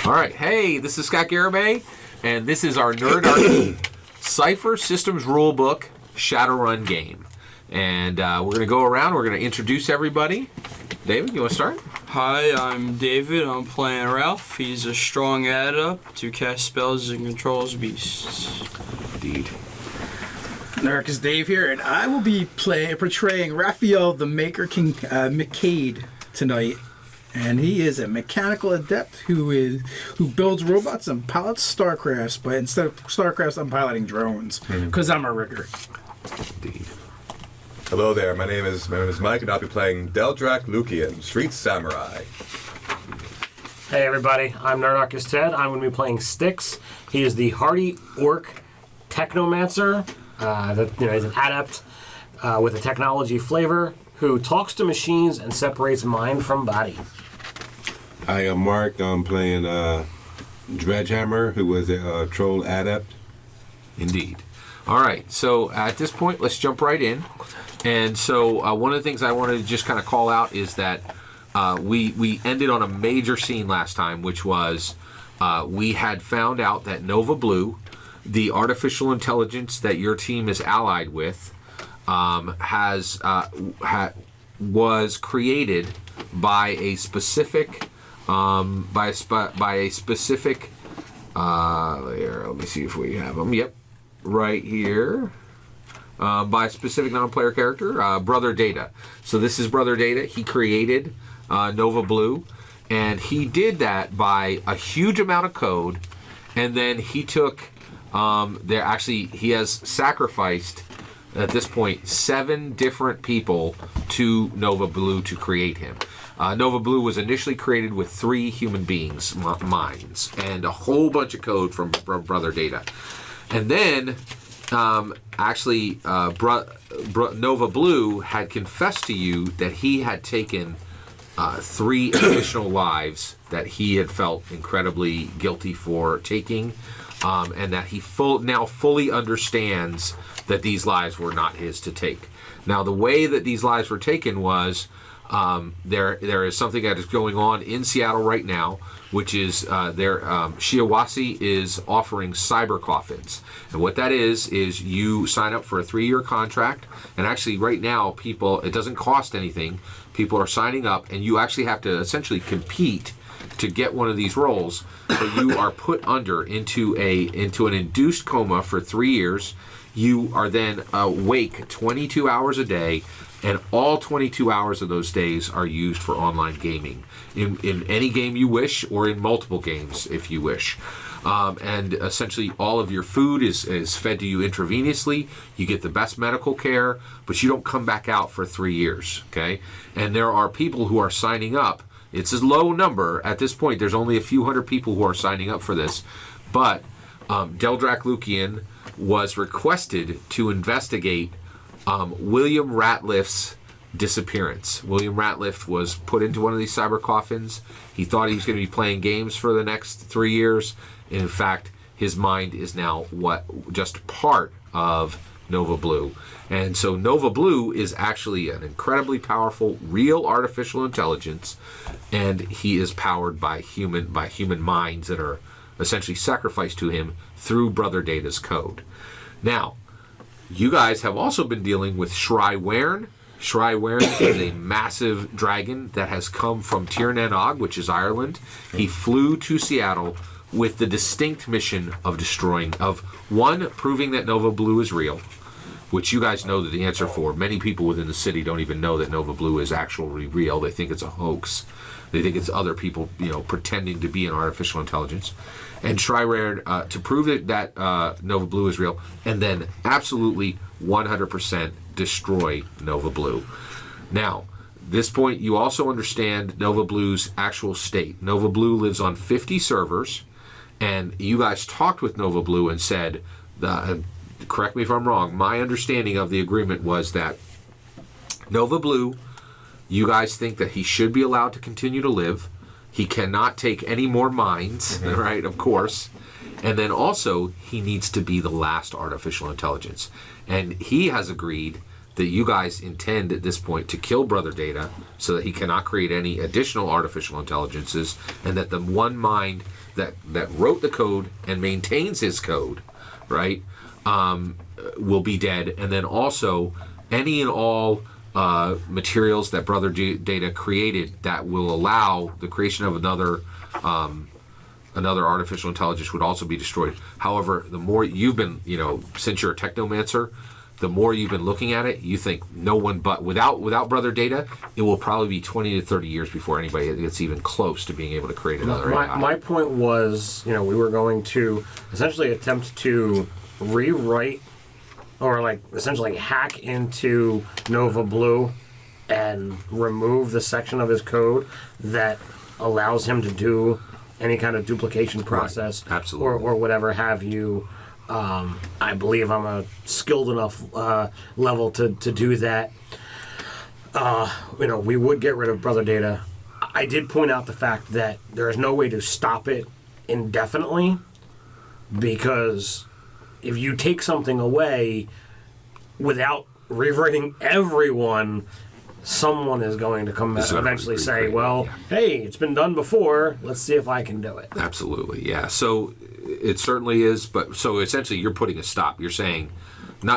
All right. Hey, this is Scott Garibay, and this is our Nerd Cypher Systems Rulebook Shadowrun game. And we're going to go around. We're going to introduce everybody. David, you want to start? Hi, I'm David. I'm playing Ralph. He's a strong adept to cast spells and controls beasts. Indeed. Eric is Dave here, and I will be portraying Raphael the Maker King McCade tonight. And he is a mechanical adept who builds robots and pilots starcrafts, but instead of starcrafts, I'm piloting drones because I'm a rigger. Indeed. Hello there. My name is Mike, and I'll be playing Deldrak Lukian, Street Samurai. Hey everybody, I'm Nardarcus Ted. I'm going to be playing Styx. He is the hardy orc technomancer. He's an adept with a technology flavor who talks to machines and separates mind from body. I am Mark. I'm playing Dredgehammer, who was a troll adept. Indeed. All right. So at this point, let's jump right in. And so one of the things I wanted to just kind of call out is that we ended on a major scene last time, which was we had found out that Nova Blue, the artificial intelligence that your team is allied with, was created by a specific here, let me see if we have them. Yep, right here. By a specific non-player character, Brother Data. So this is Brother Data. He created Nova Blue, and he did that by a huge amount of code, and then he took he has sacrificed at this point 7 different people to Nova Blue to create him. Nova Blue was initially created with 3 human beings' minds and a whole bunch of code from Brother Data. And then, Nova Blue had confessed to you that he had taken 3 additional lives that he had felt incredibly guilty for taking, and that he now fully understands that these lives were not his to take. Now, the way that these lives were taken was there is something that is going on in Seattle right now, which is Shiawase is offering cyber coffins. And what that is you sign up for a 3-year contract, and actually right now it doesn't cost anything. People are signing up, and you actually have to essentially compete to get one of these roles, but you are put into an induced coma for 3 years. You are then awake 22 hours a day, and all 22 hours of those days are used for online gaming in any game you wish, or in multiple games if you wish. And essentially all of your food is fed to you intravenously. You get the best medical care, but you don't come back out for 3 years, okay? And there are people who are signing up. It's a low number. At this point, there's only a few hundred people who are signing up for this. But Deldrak Lukian was requested to investigate William Ratliff's disappearance. William Ratliff was put into one of these cyber coffins. He thought he was going to be playing games for the next 3 years. And in fact, his mind is now just part of Nova Blue. And so Nova Blue is actually an incredibly powerful, real artificial intelligence, and he is powered by human minds that are essentially sacrificed to him through Brother Data's code. Now, you guys have also been dealing with Shry-Wern. Shry-Wern is a massive dragon that has come from Tir Nanog, which is Ireland. He flew to Seattle with the distinct mission of proving that Nova Blue is real, which you guys know the answer for. Many people within the city don't even know that Nova Blue is actually real. They think it's a hoax. They think it's other people, pretending to be an artificial intelligence. And Shry-Wern to prove that Nova Blue is real, and then absolutely 100% destroy Nova Blue. Now, this point, you also understand Nova Blue's actual state. Nova Blue lives on 50 servers, and you guys talked with Nova Blue and said, correct me if I'm wrong, my understanding of the agreement was that Nova Blue, you guys think that he should be allowed to continue to live. He cannot take any more minds, right, of course. And then also, he needs to be the last artificial intelligence. And he has agreed that you guys intend at this point to kill Brother Data so that he cannot create any additional artificial intelligences, and that the one mind that wrote the code and maintains his code, right, will be dead. And then also any and all materials that Brother Data created that will allow the creation of another artificial intelligence would also be destroyed. However, the more you've been, since you're a technomancer, the more you've been looking at it, you think no one but without Brother Data, it will probably be 20 to 30 years before anybody gets even close to being able to create another AI. My point was, we were going to essentially attempt to rewrite or essentially hack into Nova Blue and remove the section of his code that allows him to do any kind of duplication process, right. Absolutely. or whatever have you. I believe I'm a skilled enough level to do that. We would get rid of Brother Data. I did point out the fact that there is no way to stop it indefinitely, because if you take something away without rewriting everyone, someone is going to come back eventually say, well, hey, it's been done before. Let's see if I can do it. Absolutely, yeah. So it certainly is, but so essentially you're putting a stop. You're saying,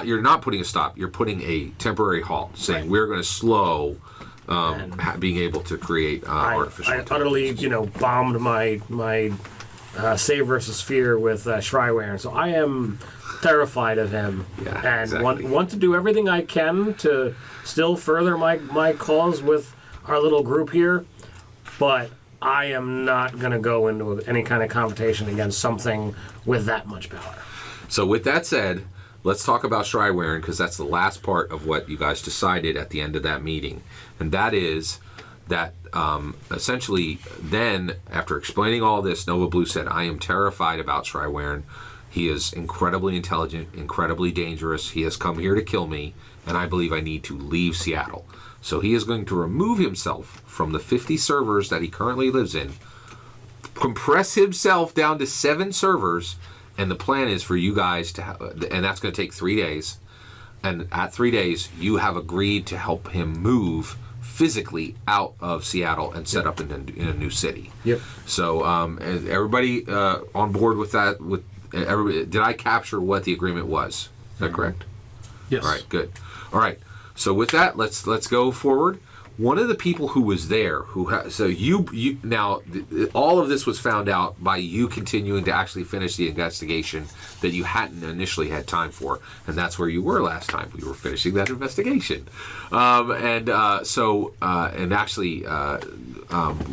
you're not putting a stop. You're putting a temporary halt, saying right. We're going to slow being able to create artificial intelligence. I utterly, bombed my Save versus Fear with Shadowrun, so I am terrified of him, and exactly. want to do everything I can to still further my cause with our little group here, but I am not going to go into any kind of confrontation against something with that much power. So with that said, let's talk about Shadowrun, because that's the last part of what you guys decided at the end of that meeting, and that is that essentially then, after explaining all this, Nova Blue said, I am terrified about Shadowrun. He is incredibly intelligent, incredibly dangerous. He has come here to kill me, and I believe I need to leave Seattle. So he is going to remove himself from the 50 servers that he currently lives in, compress himself down to 7 servers, and the plan is for you guys to have, and that's going to take 3 days. And at 3 days, you have agreed to help him move physically out of Seattle and set up in a new city. Yep. So and everybody on board with that? Did I capture what the agreement was? Is that correct? Yes. All right, good. All right. So with that, let's go forward. One of the people who was there, you now, all of this was found out by you continuing to actually finish the investigation that you hadn't initially had time for, and that's where you were last time. We were finishing that investigation, and actually,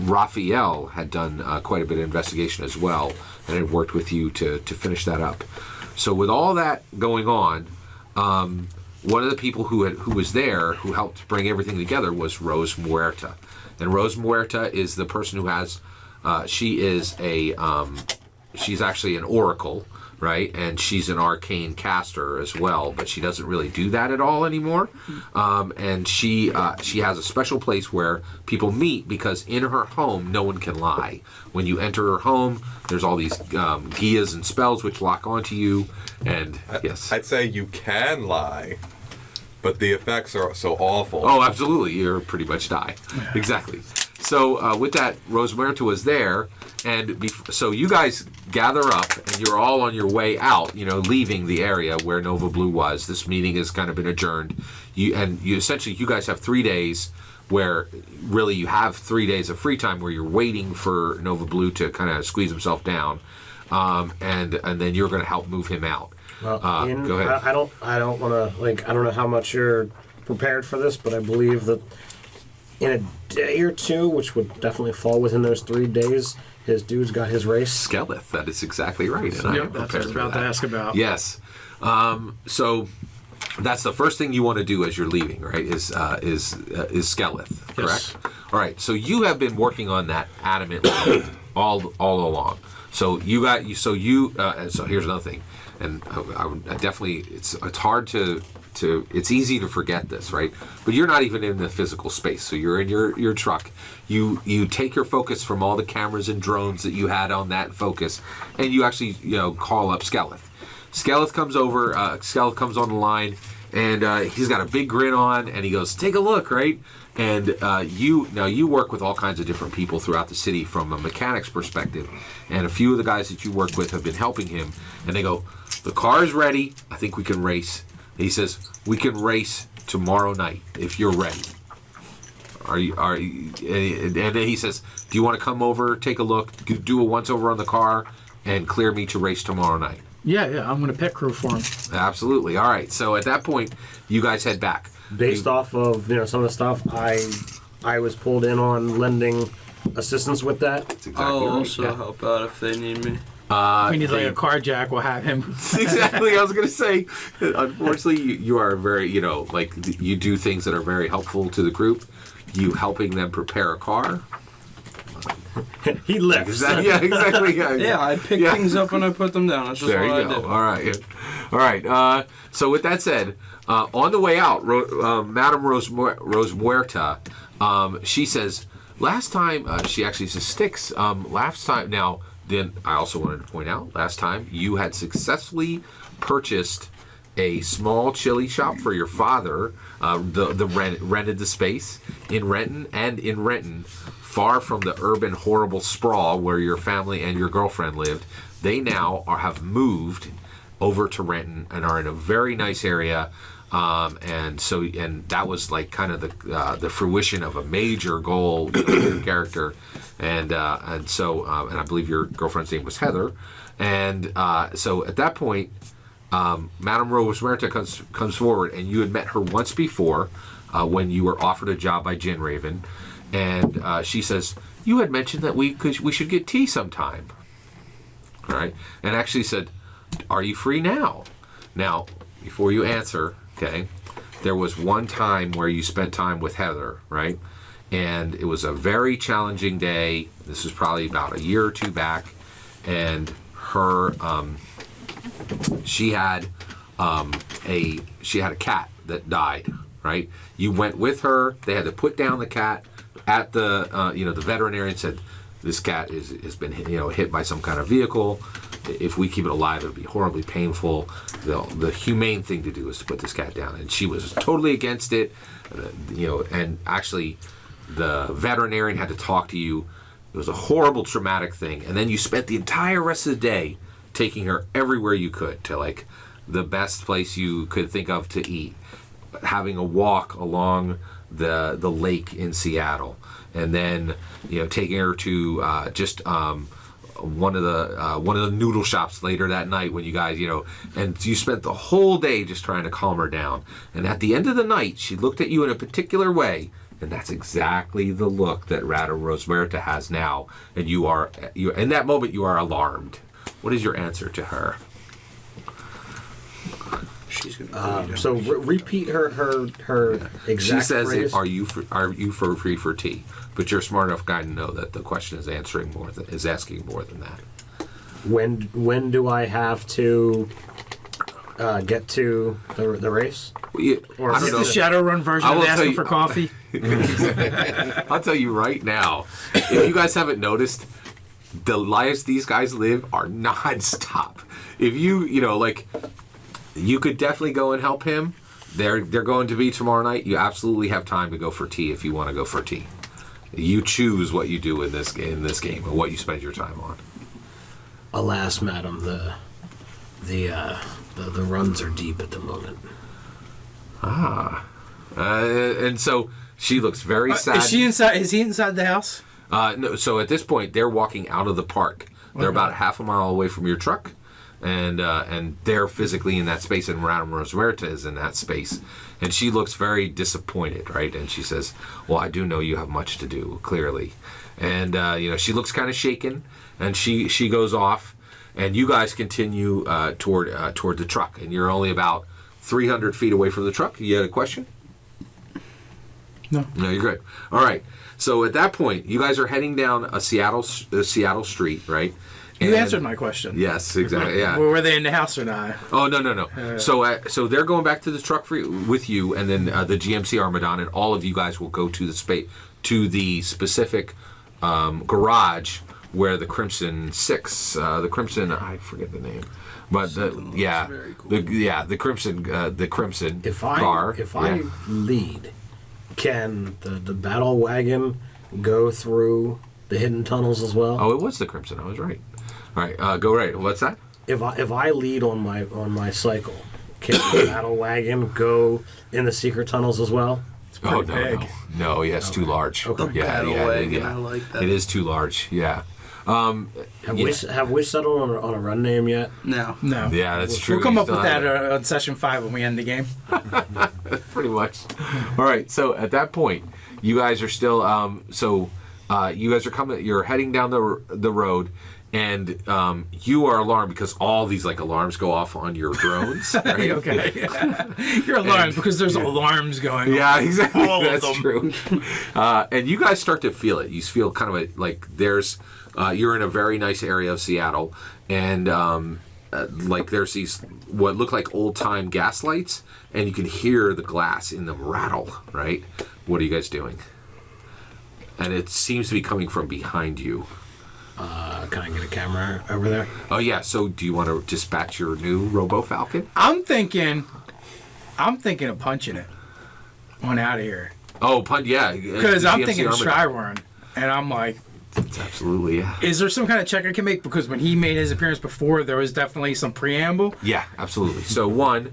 Raphael had done quite a bit of investigation as well, and had worked with you to finish that up. So with all that going on. One of the people who was there, who helped bring everything together, was Rose Muerta, and Rose Muerta is the person who has. She's actually an oracle, right? And she's an arcane caster as well, but she doesn't really do that at all anymore. And she has a special place where people meet, because in her home no one can lie. When you enter her home, there's all these giyas and spells which lock onto you. And yes, I'd say you can lie, but the effects are so awful. Oh, absolutely. You're pretty much die. Exactly. So with that, Rose Muerta was there, and so you guys gather up, and you're all on your way out, leaving the area where Nova Blue was. This meeting has kind of been adjourned. You guys have 3 days where really you have 3 days of free time where you're waiting for Nova Blue to kind of squeeze himself down, and then you're going to help move him out. Well, go ahead. I don't want to I don't know how much you're prepared for this, but I believe that in a day or two, which would definitely fall within those 3 days, his dude's got his race. Skeleth, that is exactly right. And Yep, that's what I was about to ask about. Yes. So that's the first thing you want to do as you're leaving, right? Is Skeleth, correct? Yes. All right. So you have been working on that adamantly all along. So so here's another thing, and I definitely it's hard to it's easy to forget this, right? But you're not even in the physical space. So you're in your truck. You take your focus from all the cameras and drones that you had on that focus, and you actually call up Skeleth. Skeleth comes over. Skeleth comes on the line, and he's got a big grin on, and he goes, "Take a look," right? And you work with all kinds of different people throughout the city from a mechanics perspective, and a few of the guys that you work with have been helping him, and they go, "The car is ready. I think we can race." He says, "We can race tomorrow night if you're ready." Are you? And then he says, "Do you want to come over, take a look, do a once over on the car, and clear me to race tomorrow night?" Yeah, I'm going to pet crew for him. Absolutely. All right. So at that point, you guys head back. Based off of some of the stuff, I was pulled in on lending assistance with that. That's exactly I'll right. also Yeah. help out if they need me. If we need like a carjack, we'll have him. Exactly. I was going to say, unfortunately, you are very, you do things that are very helpful to the group. You helping them prepare a car. He left. Exactly. Yeah, exactly. Yeah, I pick things up and I put them down. That's just There what you I go. do. All right. All right. So with that said, on the way out, Madame Rose Muerta, she says, last time, she actually says, Sticks, last time, now, then I also wanted to point out, last time you had successfully purchased a small chili shop for your father, rented the space in Renton, far from the urban horrible sprawl where your family and your girlfriend lived. They now have moved over to Renton and are in a very nice area, and that was like kind of the fruition of a major goal for your character, and I believe your girlfriend's name was Heather, and so at that point, Madame Rose Muerta comes forward, and you had met her once before when you were offered a job by Jin Raven, and she says, "You had mentioned that we should get tea sometime." All right, and actually said, "Are you free now?" Now, before you answer, okay, there was one time where you spent time with Heather, right? And it was a very challenging day. This was probably about a year or two back, and her, she had a cat that died, right? You went with her. They had to put down the cat at the, the veterinarian said, "This cat has been hit by some kind of vehicle. If we keep it alive, it'll be horribly painful. The humane thing to do is to put this cat down." And she was totally against it, and actually the veterinarian had to talk to you. It was a horrible, traumatic thing. And then you spent the entire rest of the day taking her everywhere you could, to like the best place you could think of to eat, having a walk along the lake in Seattle, and then taking her to one of the noodle shops later that night when you guys and you spent the whole day just trying to calm her down. And at the end of the night, she looked at you in a particular way, and that's exactly the look that Madame Rose Muerta has now. And you in that moment you are alarmed. What is your answer to her? She's gonna So repeat her exact She says, phrase. "Are you free for tea?" But you're a smart enough guy to know that the question is asking more than that. When do I have to get to the race? Or I Is don't this the know. Shadowrun version I of will tell asking you- for coffee? I'll tell you right now, if you guys haven't noticed, the lives these guys live are non-stop. If you could definitely go and help him. They're going to be tomorrow night. You absolutely have time to go for tea if you want to go for tea. You choose what you do in this game and what you spend your time on. Alas, madam, the runs are deep at the moment. And so she looks very sad. Is she inside? Is he inside the house? No. So at this point, they're walking out of the park. They're about half a mile away from your truck, and they're physically in that space. And Madame Rose Muerta is in that space, and she looks very disappointed, right? And she says, "Well, I do know you have much to do, clearly." And she looks kind of shaken, and she goes off, and you guys continue toward the truck, and you're only about 300 feet away from the truck. You had a question? No. No, you're good. All right. So at that point, you guys are heading down a Seattle street, right? You And- answered my question. Yes, exactly. Yeah. Were they in the house or not? Oh no. So they're going back to the truck with you, and then the GMC Armadon, and all of you guys will go to the specific garage where the Crimson Six, the Crimson, I forget the name, but the Crimson car. If I lead, can the battle wagon go through the hidden tunnels as well? Oh, it was the Crimson. I was right. All right, go right. What's that? If I lead on my cycle, can the battle wagon go in the secret tunnels as well? Oh big. no, yeah, it's too large. Okay. Yeah, wagon, I like that. It is too large. Yeah. Have we settled on a run name yet? No. No. Yeah, that's true. We'll come You up still with have that it. on session 5 when we end the game. Pretty much. All right. So at that point, you guys are still. You guys are coming. You're heading down the road, and you are alarmed because all these alarms go off on your drones. Right? Okay. You're alarmed because there's alarms going on. Yeah, exactly. All of That's them. true. And you guys start to feel it. You feel kind of like there's. You're in a very nice area of Seattle, and there's these what look like old time gas lights, and you can hear the glass in them rattle. Right? What are you guys doing? And it seems to be coming from behind you. Can I get a camera over there? Oh yeah. So do you want to dispatch your new Robo Falcon? I'm thinking of punching it on out of here. Oh, yeah. Because I'm thinking of Shadowrun. And I'm like, Absolutely, yeah. is there some kind of check I can make? Because when he made his appearance before, there was definitely some preamble. Yeah, absolutely. So one,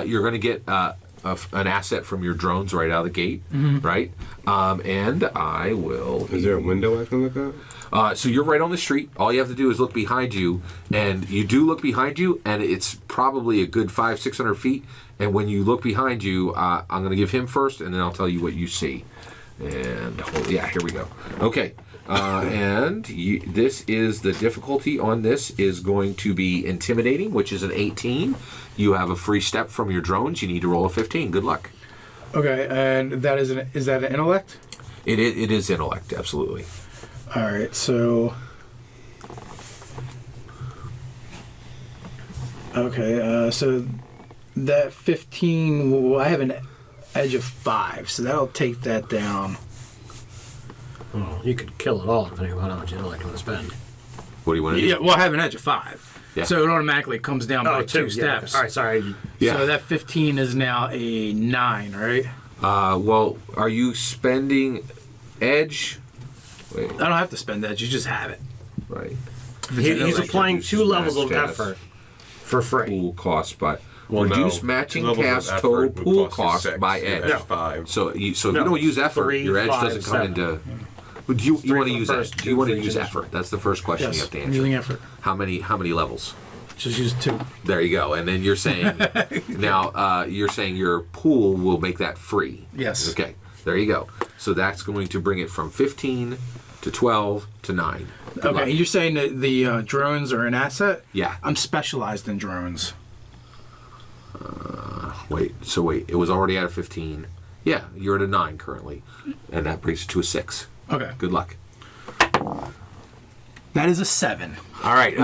you're going to get an asset from your drones right out of the gate, right? And I will. Is there a window I can look at? So you're right on the street. All you have to do is look behind you, and you do look behind you, and it's probably a good 500-600 feet. And when you look behind you, I'm going to give him first, and then I'll tell you what you see. And here we go. Okay. This is the difficulty on this is going to be intimidating, which is an 18. You have a free step from your drones. You need to roll a 15. Good luck. Okay, and that is that an intellect? It is intellect, absolutely. All right, so. Okay, so that 15. Well, I have an edge of 5, so that'll take that down. Oh, you could kill it all depending on how much intellect you want to spend. What do you want to do? Yeah, well, I have an edge of 5. Yeah. So it automatically comes down by 2 steps. Yeah. All right, sorry. Yeah. So that 15 is now a 9, right? Well, are you spending edge? Wait, I don't have to spend edge, you just have it. right. He's applying 2 levels of Status. effort for free. Pool cost by Well, reduce no. matching 2 levels of cast effort total would pool cost you cost 6, by your edge. edge No. 5. So if you No. don't use effort, 3, your edge 5, doesn't come 7. into. Do you Three want to for use first, edge? Do 2 you want to for use usage. effort? That's the first question you Yes, have to I'm answer. using effort. How many levels? Just use 2. There you go. And then you're saying now you're saying your pool will make that free. Yes. Okay. There you go. So that's going to bring it from 15 to 12 to 9. Good Okay, luck. you're saying that the drones are an asset? Yeah. I'm specialized in drones. Wait. It was already at a 15. Yeah, you're at a 9 currently, and that brings it to a 6. Okay. Good luck. That is a 7. All right.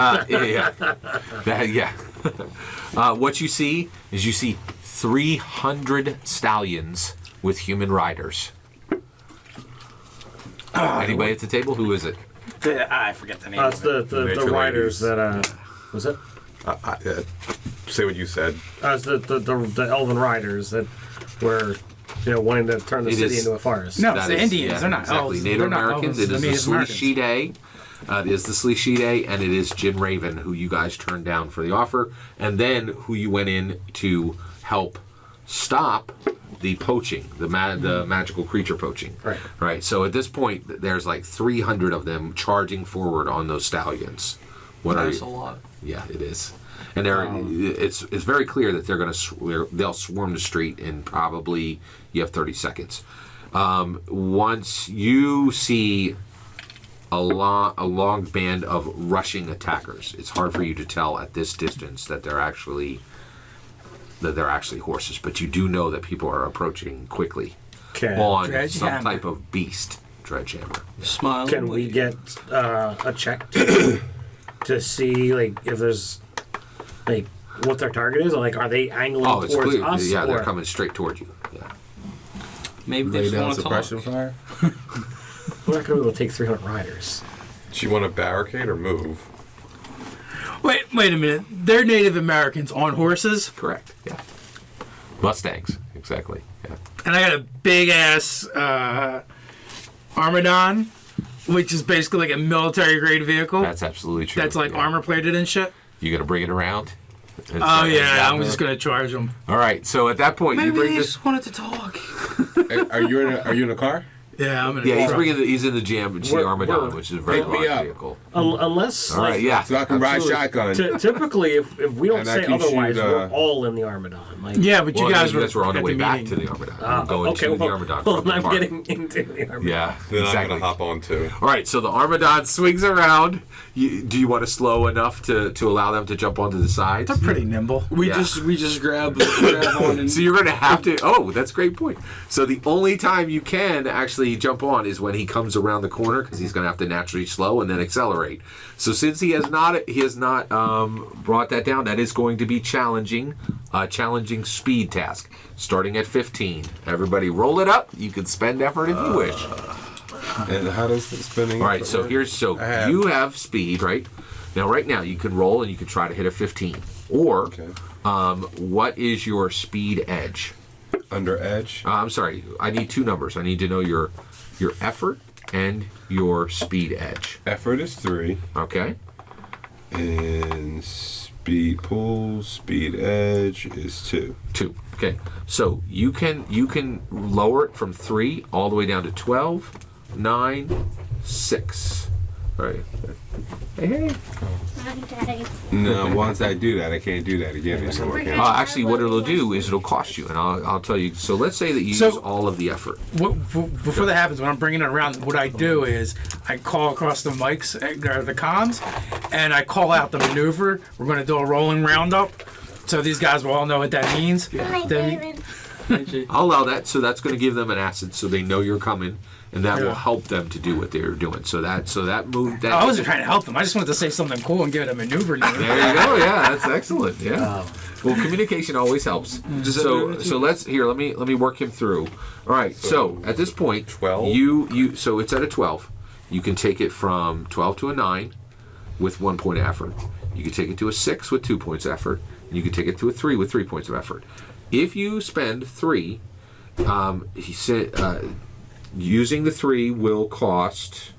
What you see is 300 stallions with human riders. Anybody at the table? Who is it? I forget the name. It's the Nature riders ladies. that was it? Say what you said. It's the elven riders that were wanting to turn the It city is- into a forest. No, it's the Indians. They're not exactly. elves. Native They're not Americans. elves. It is They're the Native Americans. Sleeshide. It is the Sleeshide, and it is Jin Raven, who you guys turned down for the offer, and then who you went in to help stop the poaching, the magical creature poaching. Right. Right. So at this point, there's like 300 of them charging forward on those stallions. What are That's you? a lot. Yeah, it is. And it's very clear that they'll swarm the street in probably you have 30 seconds. Once you see a long band of rushing attackers, it's hard for you to tell at this distance that they're actually horses, but you do know that people are approaching quickly on Dredge some hammer. type of beast dredgehammer. Smile. Can we get a check to see if there's what their target is? Are they angling Oh, it's towards clear. us? Yeah, they're or- coming straight towards you. Yeah. Maybe they Lay just down want to talk. suppression fire. We're not going to be able to take 300 riders. Do you want to barricade or move? Wait a minute. They're Native Americans on horses, Correct. Yeah. Mustangs. Exactly. Yeah. and I got a big ass Armadon, which is basically like a military grade vehicle. That's absolutely true. That's like Yeah. armor plated and shit. You gonna bring it around? Oh yeah, I'm just gonna charge them. All right. So at that point, you bring this. wanted to talk. Are you in a car? Yeah, I'm gonna. Yeah, truck. he's in the GMC We're- Armadon, which is a very Pick me large up. vehicle. Unless, All right. like, Yeah. So I can ride absolutely. shotgun. typically, if we don't And I say can otherwise, shoot, we're all in the Armadon. Like, Yeah, but Well, you guys were on the at way back meeting. to the Armadon. We're going okay, to well, the Armadon. well, from the I'm park. getting into the Armadon. Yeah, Then I'm exactly. going to hop on too. All right, so the Armadon swings around. Do you want to slow enough to allow them to jump onto the sides? They're pretty nimble. We Yeah. just grab on and So you're going to have to. Oh, that's a great point. So the only time you can actually jump on is when he comes around the corner, because he's going to have to naturally slow and then accelerate. So since he has not brought that down, that is going to be challenging. Challenging speed task, starting at 15. Everybody, roll it up. You can spend effort if you wish. And how does the spinning? All right, so you have speed, right? Right now you can roll and you can try to hit a 15. Or, Okay. what is your speed edge? Under edge. I'm sorry, I need two numbers. I need to know your effort and your speed edge. Effort is 3, Okay? and speed pull, speed edge is 2. 2. Okay. So you can lower it from 3 all the way down to 12, 9, 6. All right. Hey. No, once I do that, I can't do that again anymore. Can I? Actually, what it'll do is it'll cost you, and I'll tell you. So let's say that you So- use all of the effort. Before that happens, when I'm bringing it around, what I do is I call across the mics, or the comms, and I call out the maneuver. We're going to do a rolling roundup, so these guys will all know what that means. Then I'll allow that. So that's going to give them an acid, so they know you're coming, and that will Yeah. help them to do what they're doing. So that move. That I wasn't trying to help them. I just wanted to say something cool and give it a maneuver name. There you go. Yeah, that's excellent. Yeah. Well, communication always helps. So let me work him through. All right. So at this point, 12? So it's at a 12. You can take it from 12 to a 9 with 1 point of effort. You can take it to a 6 with 2 points of effort, and you can take it to a 3 with 3 points of effort. If you spend 3, he said using the 3 will cost.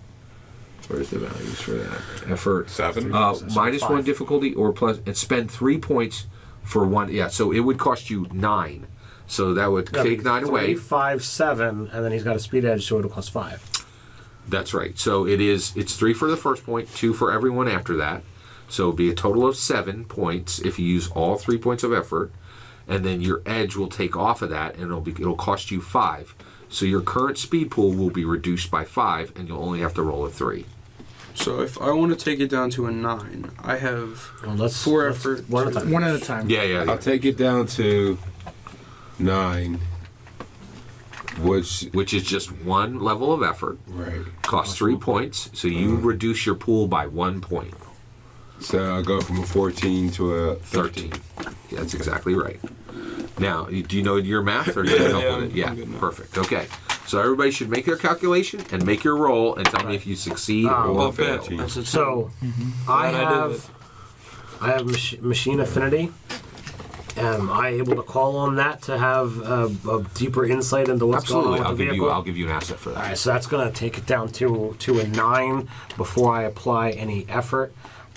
Where's the values for that? Effort. 7. Minus 1 difficulty or plus, and spend 3 points for 1. Yeah, so it would cost you 9. So that would take 9 away. 5, 7, and then he's got a speed edge, so it'll cost 5. That's right. So it's 3 for the first point, 2 for everyone after that. So it'll be a total of 7 points if you use all 3 points of effort, and then your edge will take off of that, and it'll cost you 5. So your current speed pool will be reduced by 5, and you'll only have to roll a 3. So if I want to take it down to a 9, I have Well, let's 4 let's- effort. One at a time. One at a time. Yeah. I'll take it down to 9, Which is just 1 level of effort. right. Costs 3 points, so you reduce your pool by 1 point. So I'll go from a 14 to a 13. Yeah, that's exactly right. Now, do you know your math, or do you help Yeah, with it? Yeah, I'm good now. perfect. Okay. So everybody should make their calculation and make your roll and tell me if you succeed or Well, fail. bet. That's a So Glad I did I have machine affinity. Am I able to call on that to have a deeper insight into what's Absolutely. going on with the vehicle? I'll give you an asset for All that. right, so that's going to take it down to a 9 before I apply any effort.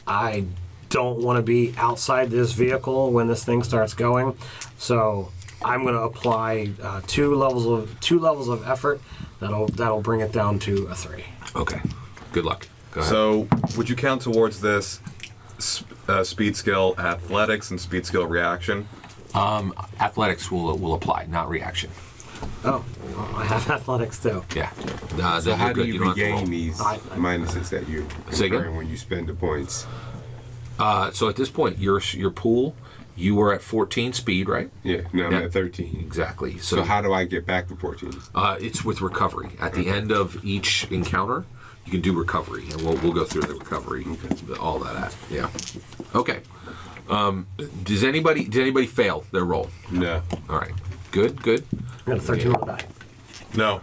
I don't want to be outside this vehicle when this thing starts going, so I'm going to apply 2 levels of effort. That'll bring it down to a 3. Okay. Good luck. Go ahead. So, would you count towards this speed skill athletics and speed skill reaction? Athletics will apply, not reaction. Oh, well, I have athletics too. Yeah. So then how you're do good. you don't have to roll. regain these minuses that you're Say again? incurring when you spend the points? So at this point, your pool, you were at 14 speed, right? Yeah, now I'm Yeah. at 13. Exactly. So how do I get back to 14? It's with recovery. At the end of each encounter, you can do recovery, and we'll go through the recovery, all that. Yeah. Okay. Did anybody fail their roll? No. All right. Good. I got a 13 on the die. No.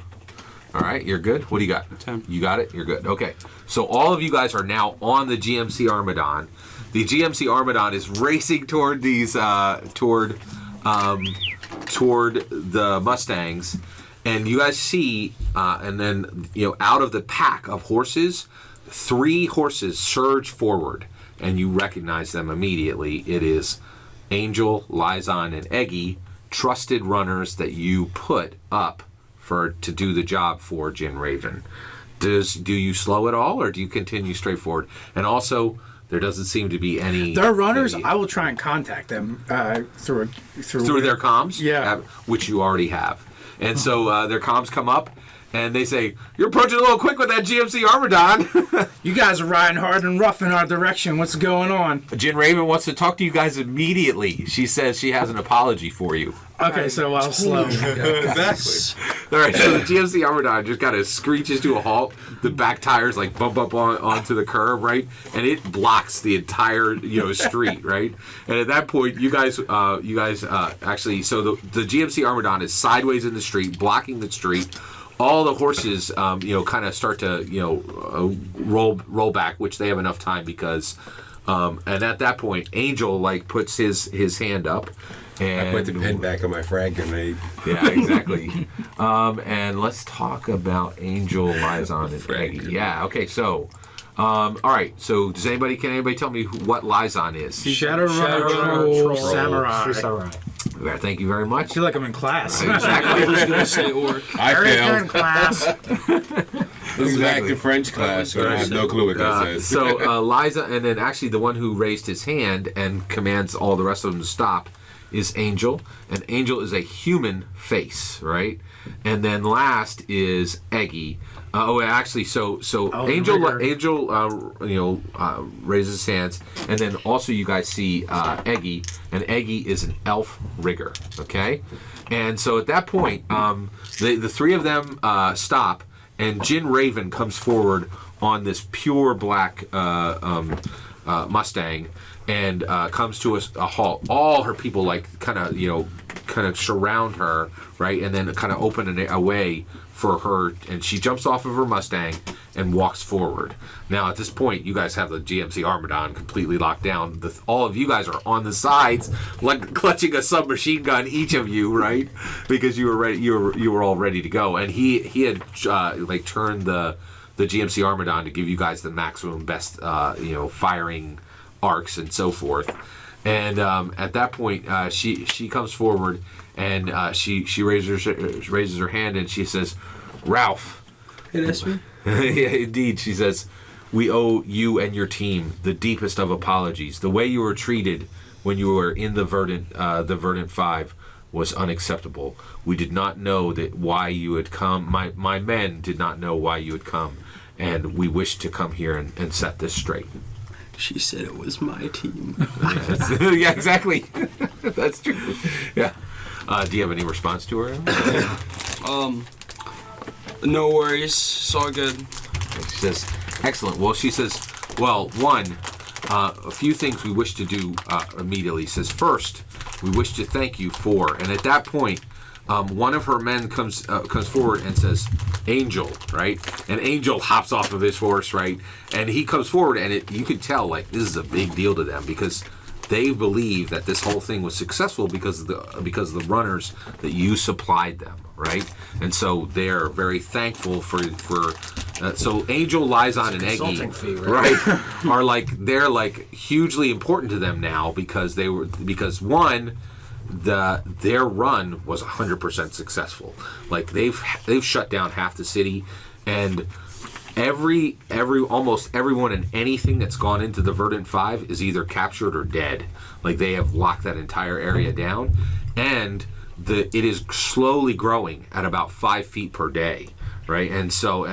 All right, you're good. What do you got? 10. You got it? You're good. Okay. So all of you guys are now on the GMC Armadon. The GMC Armadon is racing toward these, toward the Mustangs. And you guys see, and then, out of the pack of horses, 3 horses surge forward. And you recognize them immediately. It is Angel, Lyzon, and Eggy, trusted runners that you put up to do the job for Jin Raven. Do you slow it all, or do you continue straight forward? And also, there doesn't seem to be any. They're runners. I will try and contact them through their comms, Yeah. which you already have. And so their comms come up, and they say, "You're approaching a little quick with that GMC Armadon." You guys are riding hard and rough in our direction. What's going on? Jin Raven wants to talk to you guys immediately. She says she has an apology for you. Okay, so I'll slow. Exactly. All right, so the GMC Armadon just kind of screeches to a halt. The back tires like bump up onto the curb, right? And it blocks the entire street, right? And at that point, you guys actually, so the GMC Armadon is sideways in the street, blocking the street. All the horses, kind of start to, roll back, which they have enough time because, and at that point, Angel puts his hand up. And I put the pin back on my frag grenade. Yeah, exactly. And let's talk about Angel, Lyzon, and Eggy. Yeah. Okay. So, all right. So, can anybody tell me what Lyzon is? Shadowrun Samurai. True samurai. Yeah, thank you very I much. feel like I'm in class. I Exactly. was going to say orc. I failed. class. This is back to French class, so I have no clue what that says. So Liza, and then actually the one who raised his hand and commands all the rest of them to stop is Angel, and Angel is a human face, right? And then last is Eggy. Angel raises his hands, and then also you guys see Eggy, and Eggy is an elf rigger, okay? And so at that point, the 3 of them stop, and Jin Raven comes forward on this pure black Mustang, and comes to a halt. All her people kind of surround her, right, and then kind of open a way for her, and she jumps off of her Mustang and walks forward. Now at this point, you guys have the GMC Armadon completely locked down. All of you guys are on the sides, clutching a submachine gun, each of you, right, because you were ready. You were all ready to go, and he had turned the GMC Armadon to give you guys the maximum best firing arcs and so forth. And at that point, she comes forward, and she raises her hand, and she says, "Ralph." Hey, that's me. Yeah, indeed, she says, "We owe you and your team the deepest of apologies. The way you were treated when you were in the Verdant Five was unacceptable. We did not know why you had come. My men did not know why you had come, and we wish to come here and set this straight." She said it was my team. Yeah, exactly. That's true. Yeah. Do you have any response to her? No worries. It's all good. She says, "Excellent." Well, she says, "Well, one, a few things we wish to do immediately." Says, "First, we wish to thank you for," and at that point, one of her men comes forward and says, "Angel," right? And Angel hops off of his horse, right? And he comes forward, and you can tell this is a big deal to them because they believe that this whole thing was successful because of the runners that you supplied them, right? And so they're very thankful for. So Angel, Lyzon, and Eggy, consulting fee, right? are they're hugely important to them now because one. Their run was 100% successful. They've shut down half the city, and almost everyone and anything that's gone into the Verdant Five is either captured or dead. They have locked that entire area down, and it is slowly growing at about 5 feet per day, right? And so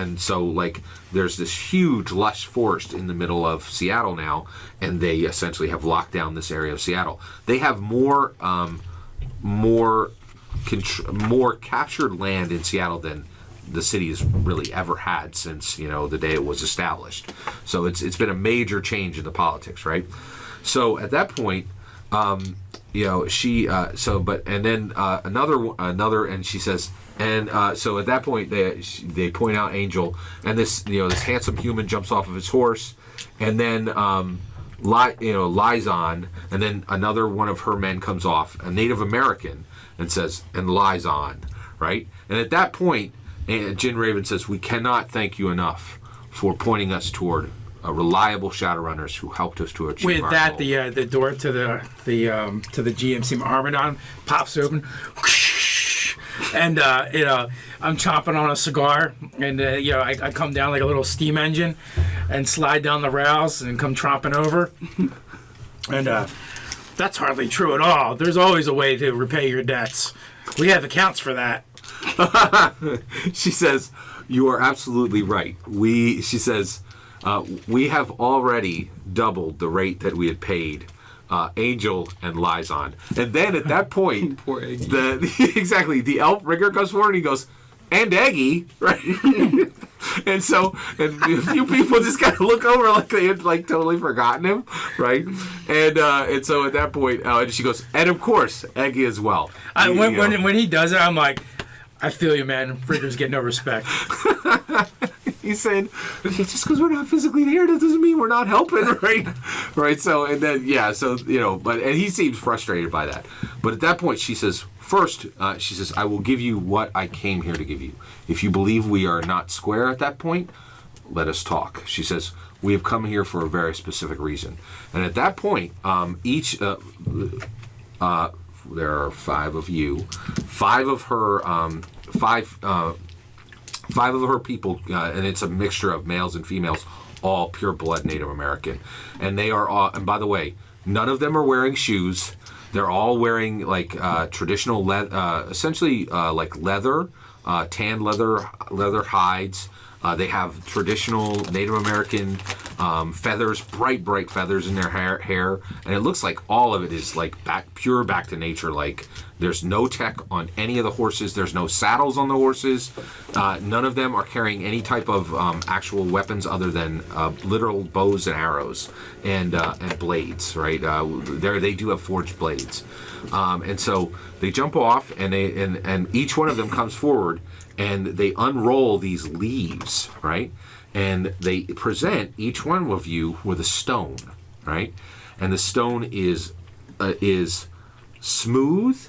there's this huge lush forest in the middle of Seattle now, and they essentially have locked down this area of Seattle. They have more captured land in Seattle than the city has really ever had since the day it was established. So it's been a major change in the politics, right? So at that point, another, and she says, And so at that point, they point out Angel, and this handsome human jumps off of his horse, and then lies on, and then another one of her men comes off, a Native American, and lies on, right? And at that point, Jin Raven says, "We cannot thank you enough for pointing us toward reliable Shadowrunners who helped us to achieve With our that, goal." the door to the GMC Armadon pops open, and I'm chomping on a cigar, and I come down like a little steam engine, and slide down the rails and come tromping over, and that's hardly true at all. There's always a way to repay your debts. We have accounts for that. She says, "You are absolutely right. She says, we have already doubled the rate that we had paid Angel and Lyzon." And then at that point, Poor Eggy. the elf rigger comes forward and he goes, "And Eggy," right? and a few people just kind of look over like they had totally forgotten him, right? And so at that point, and she goes, "And of course, Eggy as well." When he does it, I'm like, I feel you, man. Riggers get no respect. He's saying, just because we're not physically there, that doesn't mean we're not helping, right? Right. So, and then, and he seems frustrated by that. But at that point, she says, she says, "I will give you what I came here to give you. If you believe we are not square at that point, let us talk." She says, "We have come here for a very specific reason." And at that point, there are 5 of you, 5 of her, 5 of her people, and it's a mixture of males and females, all pure blood Native American, and they are all. And by the way, none of them are wearing shoes. They're all wearing traditional essentially leather, tan leather hides. They have traditional Native American feathers, bright feathers in their hair, and it looks like all of it is pure back to nature. There's no tech on any of the horses. There's no saddles on the horses. None of them are carrying any type of actual weapons other than literal bows and arrows and blades. Right? They do have forged blades, and so they jump off, and and each one of them comes forward. And they unroll these leaves, right? And they present each one of you with a stone, right? And the stone is smooth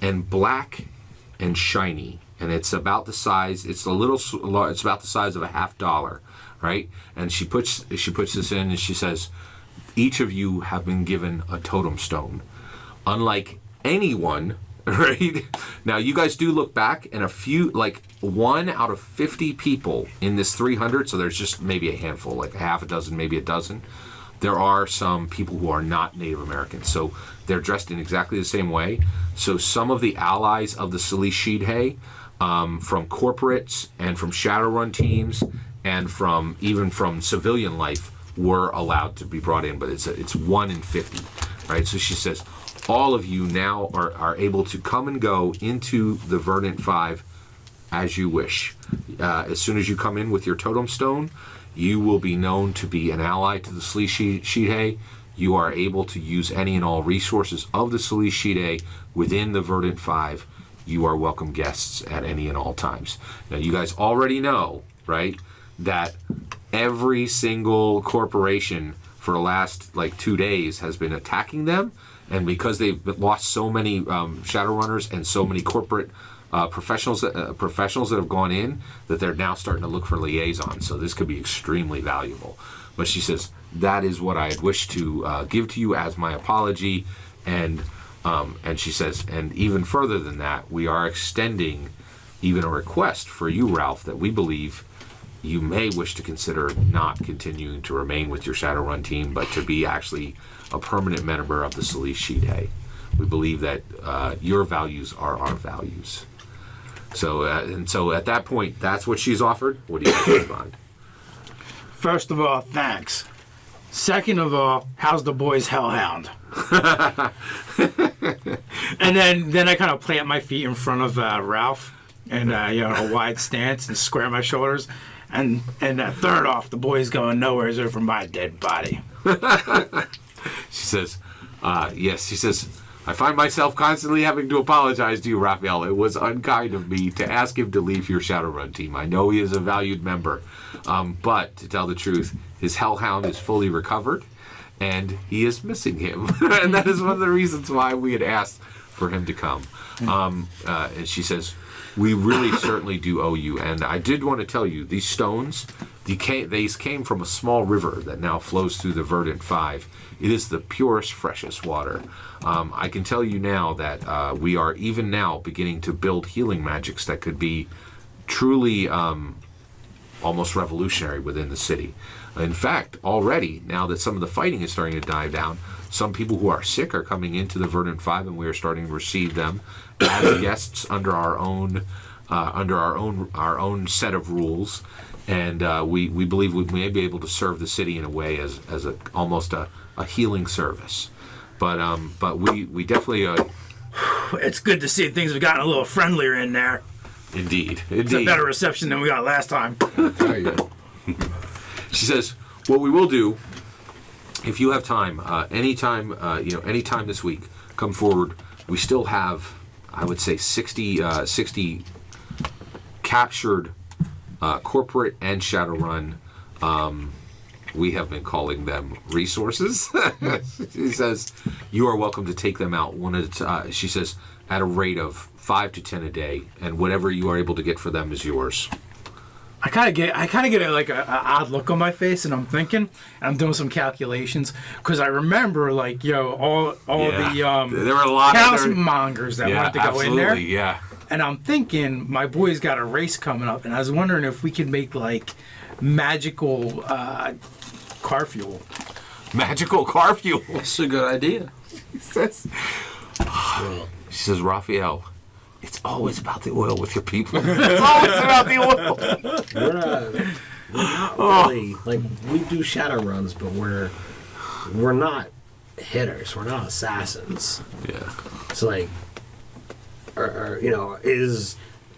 and black and shiny, and it's about the size. It's about the size of a $50, right? And she puts this in, and she says, "Each of you have been given a totem stone, unlike anyone." Right? Now, you guys do look back, and 1 out of 50 people in this 300, so there's just maybe a handful, like a half a dozen, maybe a dozen. There are some people who are not Native Americans, so they're dressed in exactly the same way. So some of the allies of the Salish Shidhe, from corporates and from Shadowrun teams, and even from civilian life, were allowed to be brought in, but it's 1 in 50, right? So she says, all of you now are able to come and go into the Verdant Five as you wish. As soon as you come in with your totem stone, you will be known to be an ally to the Salish Shidhe. You are able to use any and all resources of the Salish Shidhe within the Verdant Five. You are welcome guests at any and all times. Now, you guys already know, right, that every single corporation for the last 2 days has been attacking them. And because they've lost so many Shadowrunners and so many corporate professionals that have gone in, that they're now starting to look for liaisons. So this could be extremely valuable. But she says, that is what I had wished to give to you as my apology. And she says, and even further than that, we are extending even a request for you, Ralph, that we believe you may wish to consider not continuing to remain with your Shadowrun team, but to be actually a permanent member of the Salish Shidhe. We believe that your values are our values. So at that point, that's what she's offered. What do you guys respond? First of all, thanks. Second of all, how's the boy's hellhound? And then I kind of plant my feet in front of Ralph, and a wide stance and square my shoulders. And third off, the boy's going nowhere over my dead body. She says, yes. She says, I find myself constantly having to apologize to you, Raphael. It was unkind of me to ask him to leave your Shadowrun team. I know he is a valued member, but to tell the truth, his Hellhound is fully recovered, and he is missing him. And that is one of the reasons why we had asked for him to come. And she says, we really certainly do owe you. And I did want to tell you, these stones, these came from a small river that now flows through the Verdant Five. It is the purest, freshest water. I can tell you now that we are even now beginning to build healing magics that could be truly almost revolutionary within the city. In fact, already, now that some of the fighting is starting to die down, some people who are sick are coming into the Verdant Five, and we are starting to receive them as guests under our own set of rules. And we believe we may be able to serve the city in a way as almost a healing service. But we definitely It's good to see things have gotten a little friendlier in there. indeed. It's a better reception than we got last time. There you go. She says, what we will do, if you have time, anytime this week, come forward. We still have, I would say, 60 captured corporate and Shadowrun. We have been calling them resources. She says, you are welcome to take them out one at a she says, at a rate of 5 to 10 a day, and whatever you are able to get for them is yours. I kind of get like a odd look on my face, and I'm thinking, and I'm doing some calculations because I remember all the there were a lot chaos of mongers that wanted to go in there. Yeah. And I'm thinking, my boy's got a race coming up, and I was wondering if we could make like magical car fuel. Magical car fuel. That's a good idea. She says, Raphael, it's always about the oil with your people. It's always about the oil. We're not really like we do shadow runs, but we're not hitters. We're not assassins. Yeah. So like,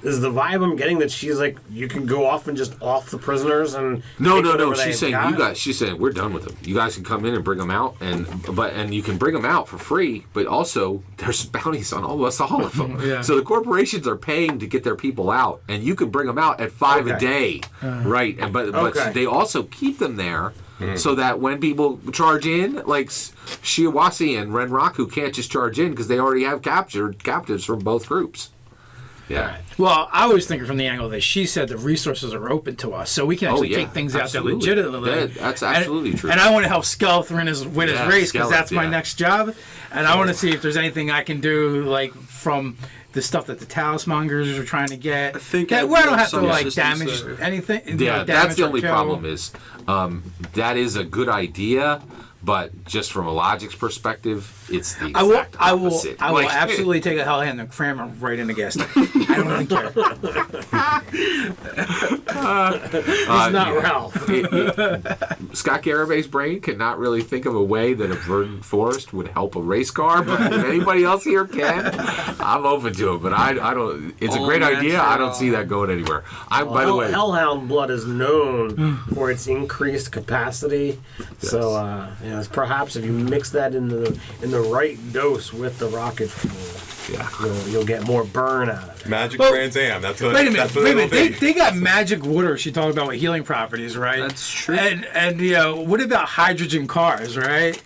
is the vibe I'm getting that she's like, you can go off and just off the prisoners and No. take whatever She's they've saying got? you guys. She's saying we're done with them. You guys can come in and bring them out, and you can bring them out for free. But also, there's bounties on almost all of them. Yeah. So the corporations are paying to get their people out, and you can bring them out at 5 a day, right? And but Okay. they also keep them there. So that when people charge in, like Shiawase and Renraku can't just charge in because they already have captives from both groups. Yeah. Well, I was thinking from the angle that she said the resources are open to us, so we can actually take things out there absolutely. legitimately. Yeah, that's absolutely true. And I want to help Skeletor win his race because Skeletor, that's my yeah. next job. And I want to see if there's anything I can do, like from the stuff that the Talismongers are trying to get. I think that I'd where I don't love have to some like assistance damage there. anything. Yeah, like, that's damage the or only kill. problem is that is a good idea, but just from a logic's perspective, it's the exact opposite. I will Like, absolutely take a hell hand and cram him right in the gas tank. I don't really care. He's not Ralph. Scott Garabay's brain cannot really think of a way that a verdant forest would help a race car, but if anybody else here can, I'm open to it. But I don't. It's a All great idea. I don't natural. see that going anywhere. By the way, Hellhound blood is known for its increased capacity. So, perhaps if you mix that in the right dose with the rocket fuel, yeah. you'll get more burn out of it. Magic Well, Trans Am. That's what. Wait a That's minute. what it'll be. They got magic water. She talked about with healing properties, right? That's true. And what about hydrogen cars, right?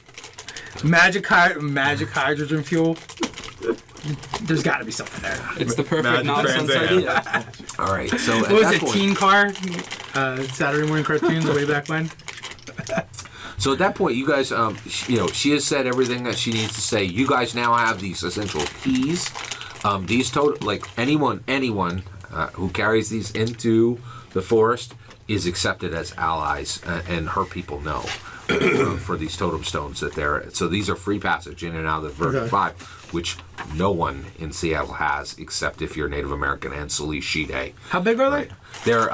Magic hydrogen fuel. There's got to be something there. It's the perfect Magic nonsense Trans Am. idea. All right. So at What was that it? point, Teen Car? Saturday morning cartoons way back when. So at that point, you guys, she has said everything that she needs to say. You guys now have these essential keys. These anyone who carries these into the forest is accepted as allies, and her people know for these totem stones that they're. So these are free passage in and out of the Verdant Five, which no one in Seattle has except if you're Native American and Salish Shide. How big are they? Right. They're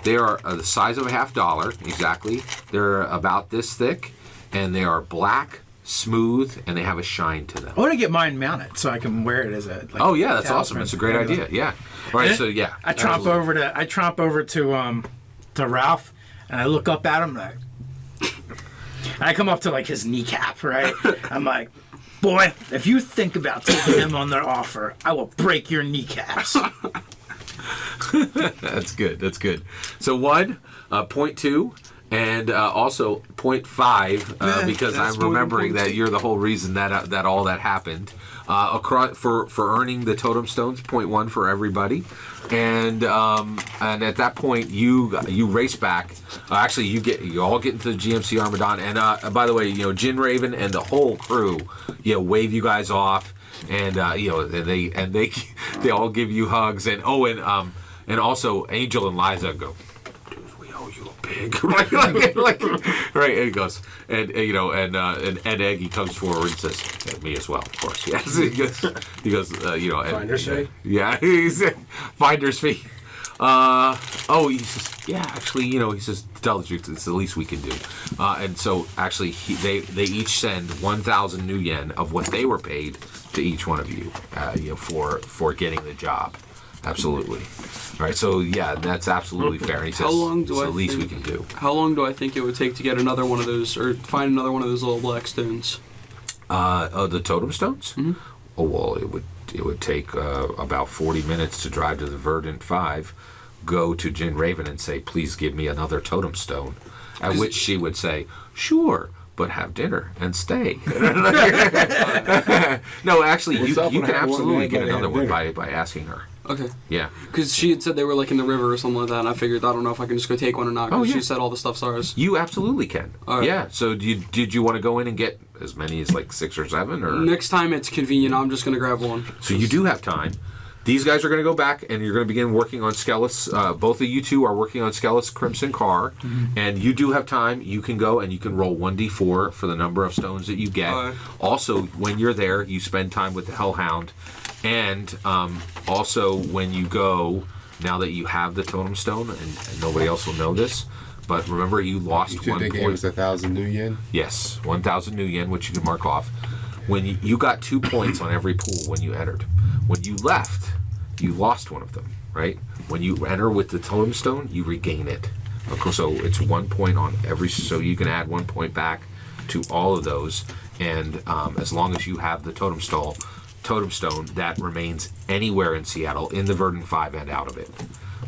they are the size of a $50 exactly. They're about this thick, and they are black, smooth, and they have a shine to them. I want to get mine mounted so I can wear it as a. Like, Oh yeah, that's talisman. awesome. It's a great idea. Yeah. All right. So yeah, I tromp over to Ralph, and I look up at him, and I come up to like his kneecap, right? I'm like, Boy, if you think about taking them on their offer, I will break your kneecaps. That's good. That's good. So 1, point 2, and also 0.5 Yeah, because that's I'm more than remembering that 0.2. you're the whole reason that all that happened. Across for earning the totem stones, 0.1 for everybody, and at that point you race back. Actually, you all get into the GMC Armadon, and by the way, Jin Raven and the whole crew, wave you guys off. And they all give you hugs, and also Angel and Liza go, dude, we owe you a big right, right. And he goes, and Ed Eggy comes forward and says, and me as well, of course, yes. He goes, Finder's fee? Yeah, he's finder's fee. He says, yeah, actually, he says, to tell the truth, it's the least we can do. And so, actually, they each send 1,000 new yen of what they were paid to each one of you, for getting the job. Absolutely. All right, so, yeah, that's absolutely fair. And he says, How long do it's I the least we think- can do. How long do I think it would take to get another one of those, or find another one of those little black stones? The totem stones? Mm-hmm. Oh, well, it would take about 40 minutes to drive to the Verdant Five, go to Jin Raven and say, please give me another totem stone. At which she would say, sure, but have dinner and stay. No, actually, you What's up can when I have one absolutely man get by another dinner? one by asking her. Okay. Yeah. Because she had said they were like in the river or something like that, and I figured I don't know if I can just go take one or not. Because yeah. she said all the stuff's ours. You absolutely can. All right. Yeah. So did you want to go in and get as many as like 6 or 7? Or Next time it's convenient, I'm just gonna grab one. So you do have time. These guys are going to go back, and you're going to begin working on Skelis. Both of you two are working on Skelis Crimson Car, and you do have time. You can go and you can roll 1d4 for the number of stones that you get. Also, when you're there, you spend time with the Hellhound, and also when you go, now that you have the Totem Stone, and nobody else will know this, but remember you lost You said 1 they gave point. us 1,000 new yen? Yes, 1,000 new yen, which you can mark off. When you got 2 points on every pool when you entered. When you left, you lost one of them, right? When you enter with the totem stone, you regain it. Okay, so it's 1 point on every, so you can add 1 point back to all of those. And as long as you have the totem stone, that remains anywhere in Seattle, in the Verdant Five and out of it.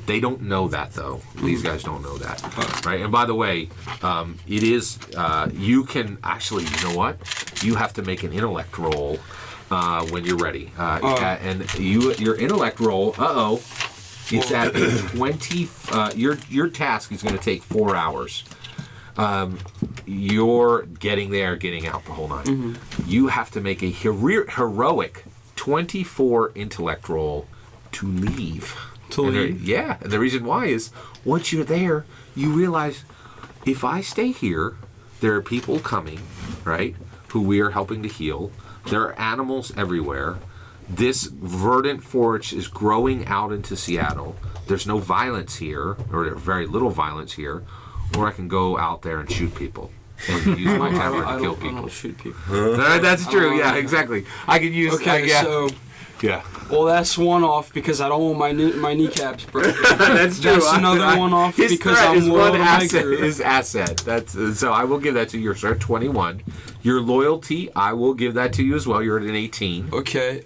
They don't know that, though. These guys don't know that, right? And by the way, it is, you can actually, you know what? You have to make an intellect roll when you're ready. And your intellect roll, it's at 20, your task is going to take 4 hours. You're getting there, getting out, the whole nine. You have to make a heroic 24 intellect roll to leave. Yeah, and the reason why is once you're there, you realize if I stay here, there are people coming, right, who we are helping to heal. There are animals everywhere. This verdant forest is growing out into Seattle. There's no violence here, or very little violence here, or I can go out there and shoot people and use my hammer to kill I people. don't shoot people. That's true. Yeah, exactly. I can use. Okay, yeah. so Yeah. well, that's one off because I don't want my kneecaps broken. That's true. That's another one off his because threat I'm is loyal one to my asset. group. His asset. That's so. I will give that to you. You're at 21. Your loyalty, I will give that to you as well. You're at an 18. Okay.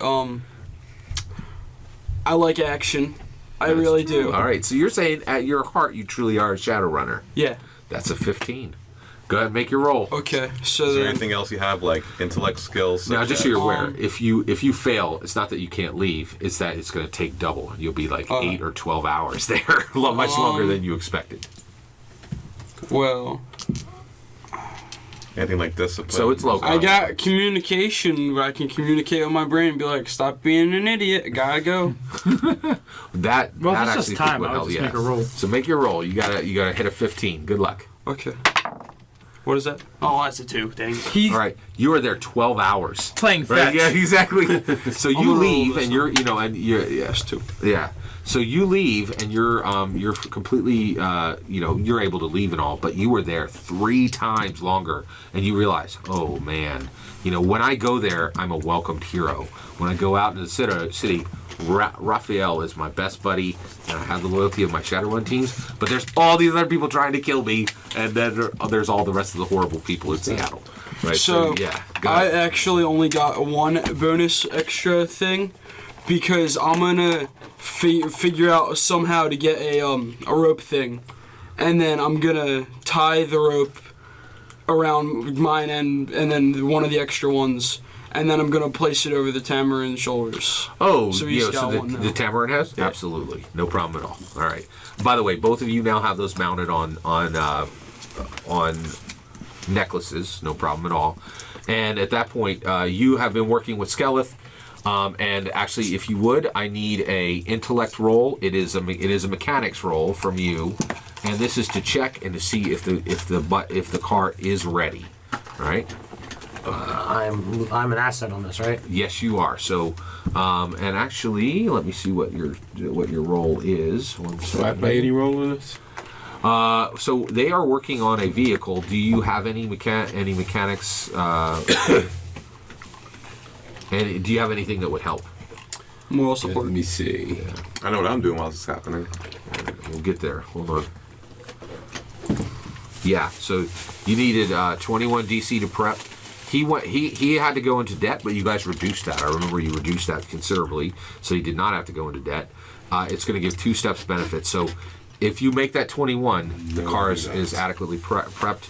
I like action. I really do. All right. So you're saying at your heart you truly are a Shadowrunner. Yeah. That's a 15. Go ahead and make your roll. Okay. So Is there then, anything else you have, like intellect skills? Now, such just as- so you're aware, if you fail, it's not that you can't leave. It's that it's going to take double. You'll be like 8 or 12 hours there, much longer than you expected. well, anything like discipline? So it's local. I got communication where I can communicate with my brain and be like, "Stop being an idiot. Gotta go." That Well, that if it's actually just time, would I would help. just Yeah. make a roll. So make your roll. You gotta hit a 15. Good luck. Okay. What is that? Oh, that's a 2. Dang. He's All right, you were there 12 hours. playing Right? fetch. Yeah, exactly. So you gonna roll leave, this and you're, and you're, yeah, That's 2. yeah. So you leave, and you're completely, you're able to leave and all, but you were there 3 times longer, and you realize, oh man, when I go there, I'm a welcomed hero. When I go out into the city, Raphael is my best buddy, and I have the loyalty of my Shadowrun teams, but there's all these other people trying to kill me, and then there's all the rest of the horrible people in Seattle. Right. So, yeah. Go I ahead. actually only got one bonus extra thing because I'm gonna figure out somehow to get a rope thing, and then I'm gonna tie the rope around mine and then one of the extra ones, and then I'm gonna place it over the Tamarin's shoulders. Oh, So he's got one now. the Tamarin has? Yeah. Absolutely. No problem at all. All right. By the way, both of you now have those mounted on necklaces. No problem at all. And at that point, you have been working with Skeleth. And actually, if you would, I need a intellect roll. It is a mechanics roll from you, and this is to check and to see if the car is ready. All right. I'm an asset on this, right? Yes, you are. So, and actually, let me see what your role is. One Do I second. play any role in this? So they are working on a vehicle. Do you have any mechanics? And do you have anything that would help? Moral support. Let me see. I know what I'm doing while this is happening. We'll get there. Hold on. Yeah. So you needed 21 DC to prep. He had to go into debt, but you guys reduced that. I remember you reduced that considerably, so he did not have to go into debt. It's going to give 2 steps benefit. So if you make that 21, the car is adequately prepped.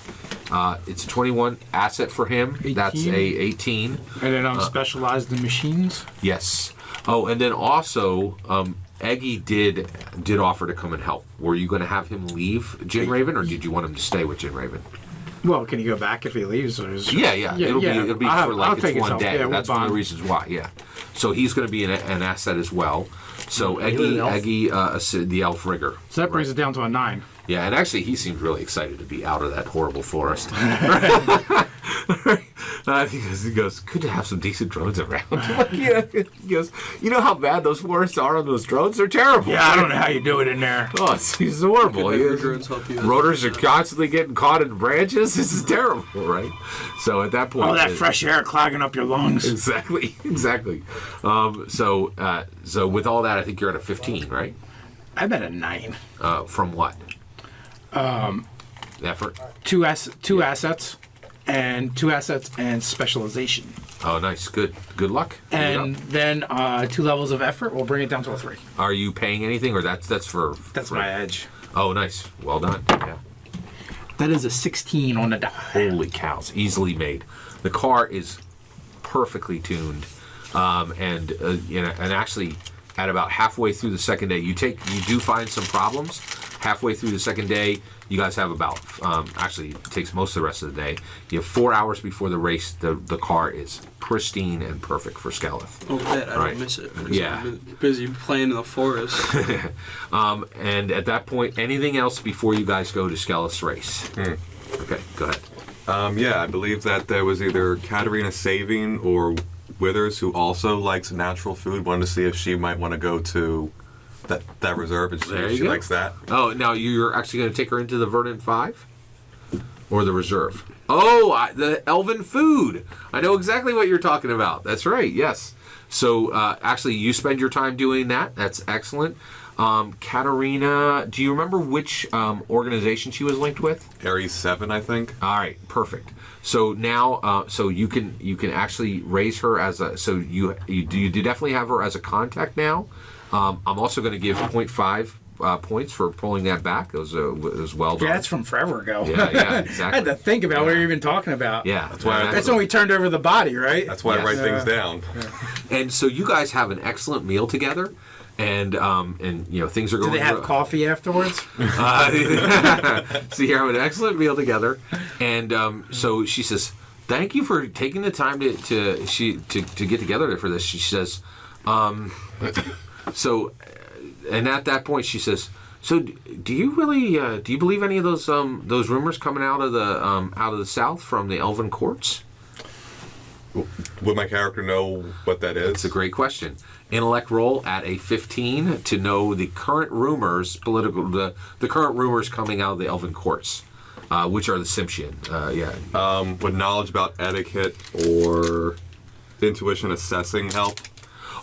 It's a 21 asset for him. 18. That's a 18. And then I'm specialized in machines. Yes. Oh, and then also, Eggy did offer to come and help. Were you going to have him leave Jin Raven, or did you want him to stay with Jin Raven? Well, can he go back if he leaves? Or is Yeah. It'll be for like I'll it's take one himself. day. Yeah, we'll That's one of the bond. reasons why. Yeah. So he's going to be an asset as well. So He was Eggy, an elf? the elf rigger. So that brings it down to a 9. Yeah, and actually he seems really excited to be out of that horrible forest. He goes, good to have some decent drones around. Like, yeah. He goes, you know how bad those forests are on those drones? They're terrible. Yeah, I don't know how you do it in there. Oh, it's horrible. Drones help you. Rotors are constantly getting caught in branches. This is terrible, right? So at that point, All that fresh air clogging up your lungs. Exactly. So with all that, I think you're at a 15, right? I'm at a 9. From what? Effort. Two assets, and 2 assets and specialization. Oh, nice. Good luck. And Yeah. then 2 levels of effort will bring it down to a 3. Are you paying anything, or that's for? That's my edge. Oh, nice. Well done. Yeah. That is a 16 on the die. Holy cows! Easily made. The car is perfectly tuned, and actually, at about halfway through the second day, you do find some problems. Halfway through the second day, you guys have about, actually it takes most of the rest of the day. You have 4 hours before the race. The car is pristine and perfect for Skeleth. Oh, bet I Right. don't miss it. Because Yeah. I'm busy playing in the forest. And at that point, anything else before you guys go to Skeleth's race? Okay, go ahead. Yeah, I believe that there was either Katarina Saving or Withers, who also likes natural food. Wanted to see if she might want to go to that reserve and see There if you she go. likes that. Oh, now you're actually going to take her into the Verdant Five? Or the reserve? Oh, the elven food. I know exactly what you're talking about. That's right, yes. So, actually, you spend your time doing that. That's excellent. Katarina, do you remember which organization she was linked with? Aries 7, I think. All right, perfect. So now, so you can actually raise her as a. So you definitely have her as a contact now. I'm also going to give 0.5 points for pulling that back. It was well done. Yeah, that's from forever ago. Yeah, I exactly. had to think about what you're even talking about. Yeah, That's why That's when we turned over the body, right? That's why I write things down. And so you guys have an excellent meal together, and things are Do going. they have coffee afterwards? So you have an excellent meal together, and so she says, "Thank you for taking the time to get together for this." She says, "So," and at that point she says, "So do you really do you believe any of those rumors coming out of the south from the Elven courts?" Would my character know what that is? It's a great question. Intellect roll at a 15 to know the current rumors, the current rumors coming out of the Elven courts, which are the Simption. Would knowledge about etiquette or intuition assessing help?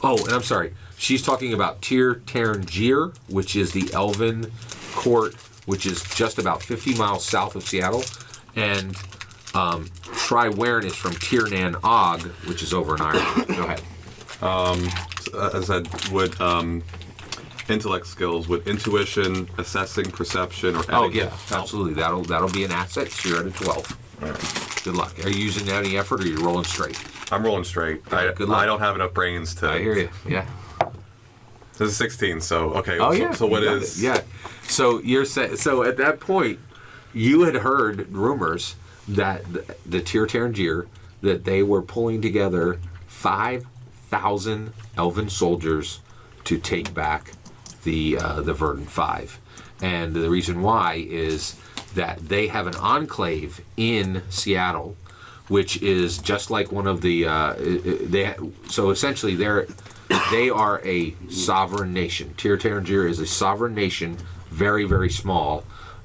Oh, and I'm sorry. She's talking about Tir Tarangir, which is the Elven court, which is just about 50 miles south of Seattle. And Tri-Waren is from Tiernan Og, which is over in Ireland. Go ahead. As I said, would intellect skills, would intuition, assessing, perception, or Oh etiquette yeah, help? absolutely. That'll be an asset. So you're at a 12. All right. Good luck. Are you using any effort, or are you rolling straight? I'm rolling straight. Good luck. I don't have enough brains to. I hear you. Yeah. This is 16, so okay. Oh so, yeah. So what you got is? it. Yeah. So you're so at that point, you had heard rumors that the Tir Tairngir, that they were pulling together 5,000 elven soldiers to take back the Verdant Five, and the reason why is that they have an enclave in Seattle, which is just like one of the so essentially they are a sovereign nation. Tir Tairngir is a sovereign nation, very, very small,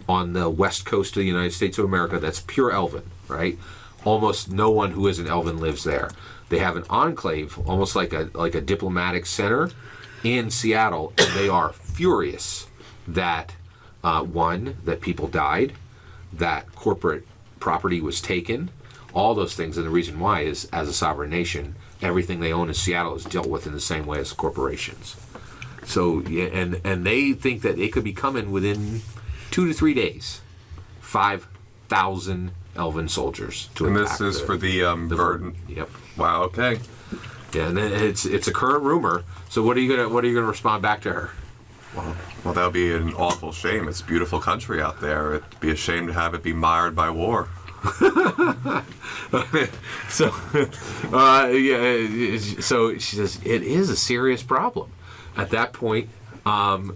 on the west coast of the United States of America. That's pure elven, right? Almost no one who is an elven lives there. They have an enclave, almost like a diplomatic center in Seattle, and they are furious that one, that people died, that corporate property was taken, all those things. And the reason why is, as a sovereign nation, everything they own in Seattle is dealt with in the same way as corporations. So, yeah, and they think that it could be coming within 2 to 3 days. 5,000 elven soldiers to And attack. this is for the Verdant. Yep. Wow. Okay. Yeah, and it's a current rumor. So what are you gonna respond back to her? Well, that would be an awful shame. It's a beautiful country out there. It'd be a shame to have it be mired by war. So, so she says it is a serious problem. At that point,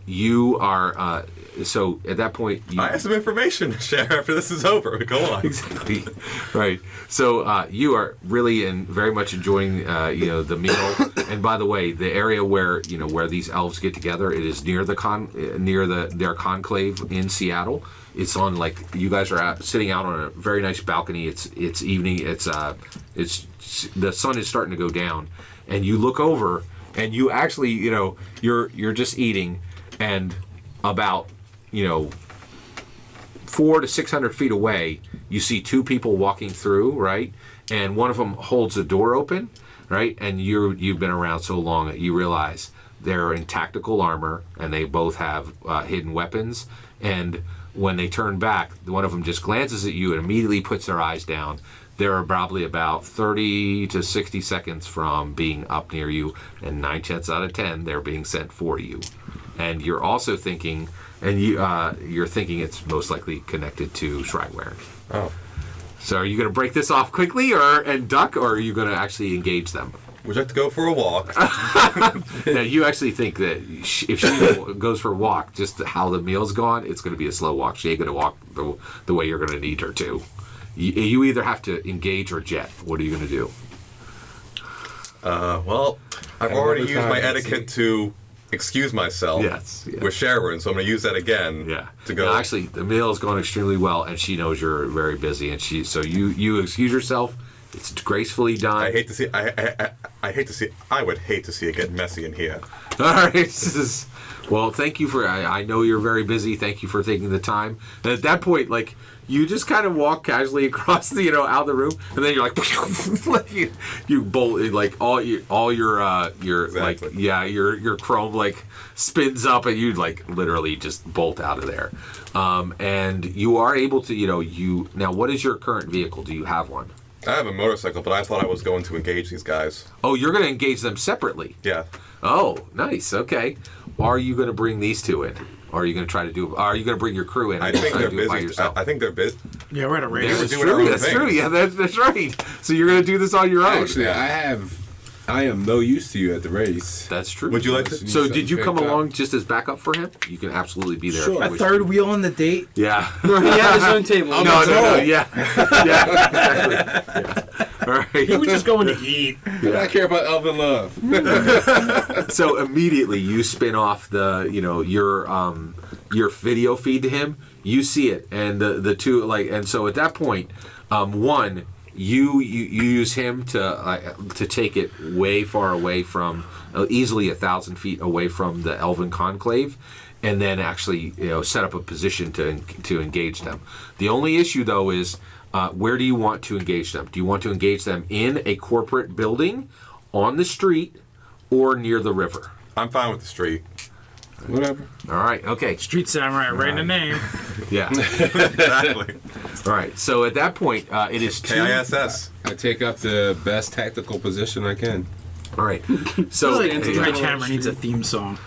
you are. So at that point, you, I have some information to share after this is over. Go on. exactly right. So you are really very much enjoying the meal. And by the way, the area where where these elves get together, it is near their conclave in Seattle. It's on, like, you guys are sitting out on a very nice balcony. It's evening. It's the sun is starting to go down, and you look over, and you actually you're just eating, and about 400 to 600 feet away, you see two people walking through, right? And one of them holds the door open, right? And you've been around so long that you realize they're in tactical armor, and they both have hidden weapons. And when they turn back, one of them just glances at you and immediately puts their eyes down. They're probably about 30 to 60 seconds from being up near you, and 9 chances out of 10, they're being sent for you. And you're also thinking, you're thinking it's most likely connected to Tri-Waren. Oh. So are you going to break this off quickly and duck, or are you going to actually engage them? Would you like to go for a walk? Now, you actually think that if she goes for a walk, just how the meal's gone, it's going to be a slow walk. She ain't going to walk the way you're going to need her to. You either have to engage or jet. What are you going to do? Well, I've And already what used time my is it? etiquette to excuse myself Yes, yeah. with Shadowrun, so I'm going to use that again Yeah. to go. No, actually, the meal is going extremely well, and she knows you're very busy, and so you excuse yourself. It's gracefully done. I hate to see. I hate to see. I would hate to see it get messy in here. All right. Well, thank you for. I know you're very busy. Thank you for taking the time. And at that point, like, you just kind of walk casually across the out of the room, and then you're like, like you bolt, like all your like Exactly. your chrome like spins up, and you like literally just bolt out of there. And you are able to now. What is your current vehicle? Do you have one? I have a motorcycle, but I thought I was going to engage these guys. Oh, you're going to engage them separately. Yeah. Oh, nice. Okay. Are you going to bring these two in? Or are you going to try to do? Are you going to bring your crew in? Or I are you think gonna they're do it by busy. yourself? I think they're busy. Yeah, we're at a race. That's doing our true. own That's things. true. Yeah, that's right. So you're going to do this on your own. Actually, I am no use to you at the race. That's true. Would you like to? So did you come along just as backup for him? You can absolutely be there. Sure. if you A wish third to. wheel on the date. Yeah. He had his own table. No, yeah. Yeah, exactly. Yeah. All right. He was just going to eat. I care about elven love. So immediately you spin off the your video feed to him. You see it, and the two and so at that point, one you use him to take it way far away from easily 1,000 feet away from the Elven Conclave, and then actually set up a position to engage them. The only issue though is where do you want to engage them? Do you want to engage them in a corporate building, on the street, or near the river? I'm fine with the street. Whatever. All right. Okay. Street Samurai, right in the name. Yeah. Exactly. All right. So at that point, it is two. KISS. I take up the best tactical position I can. All right. So Sledgehammer needs a theme song.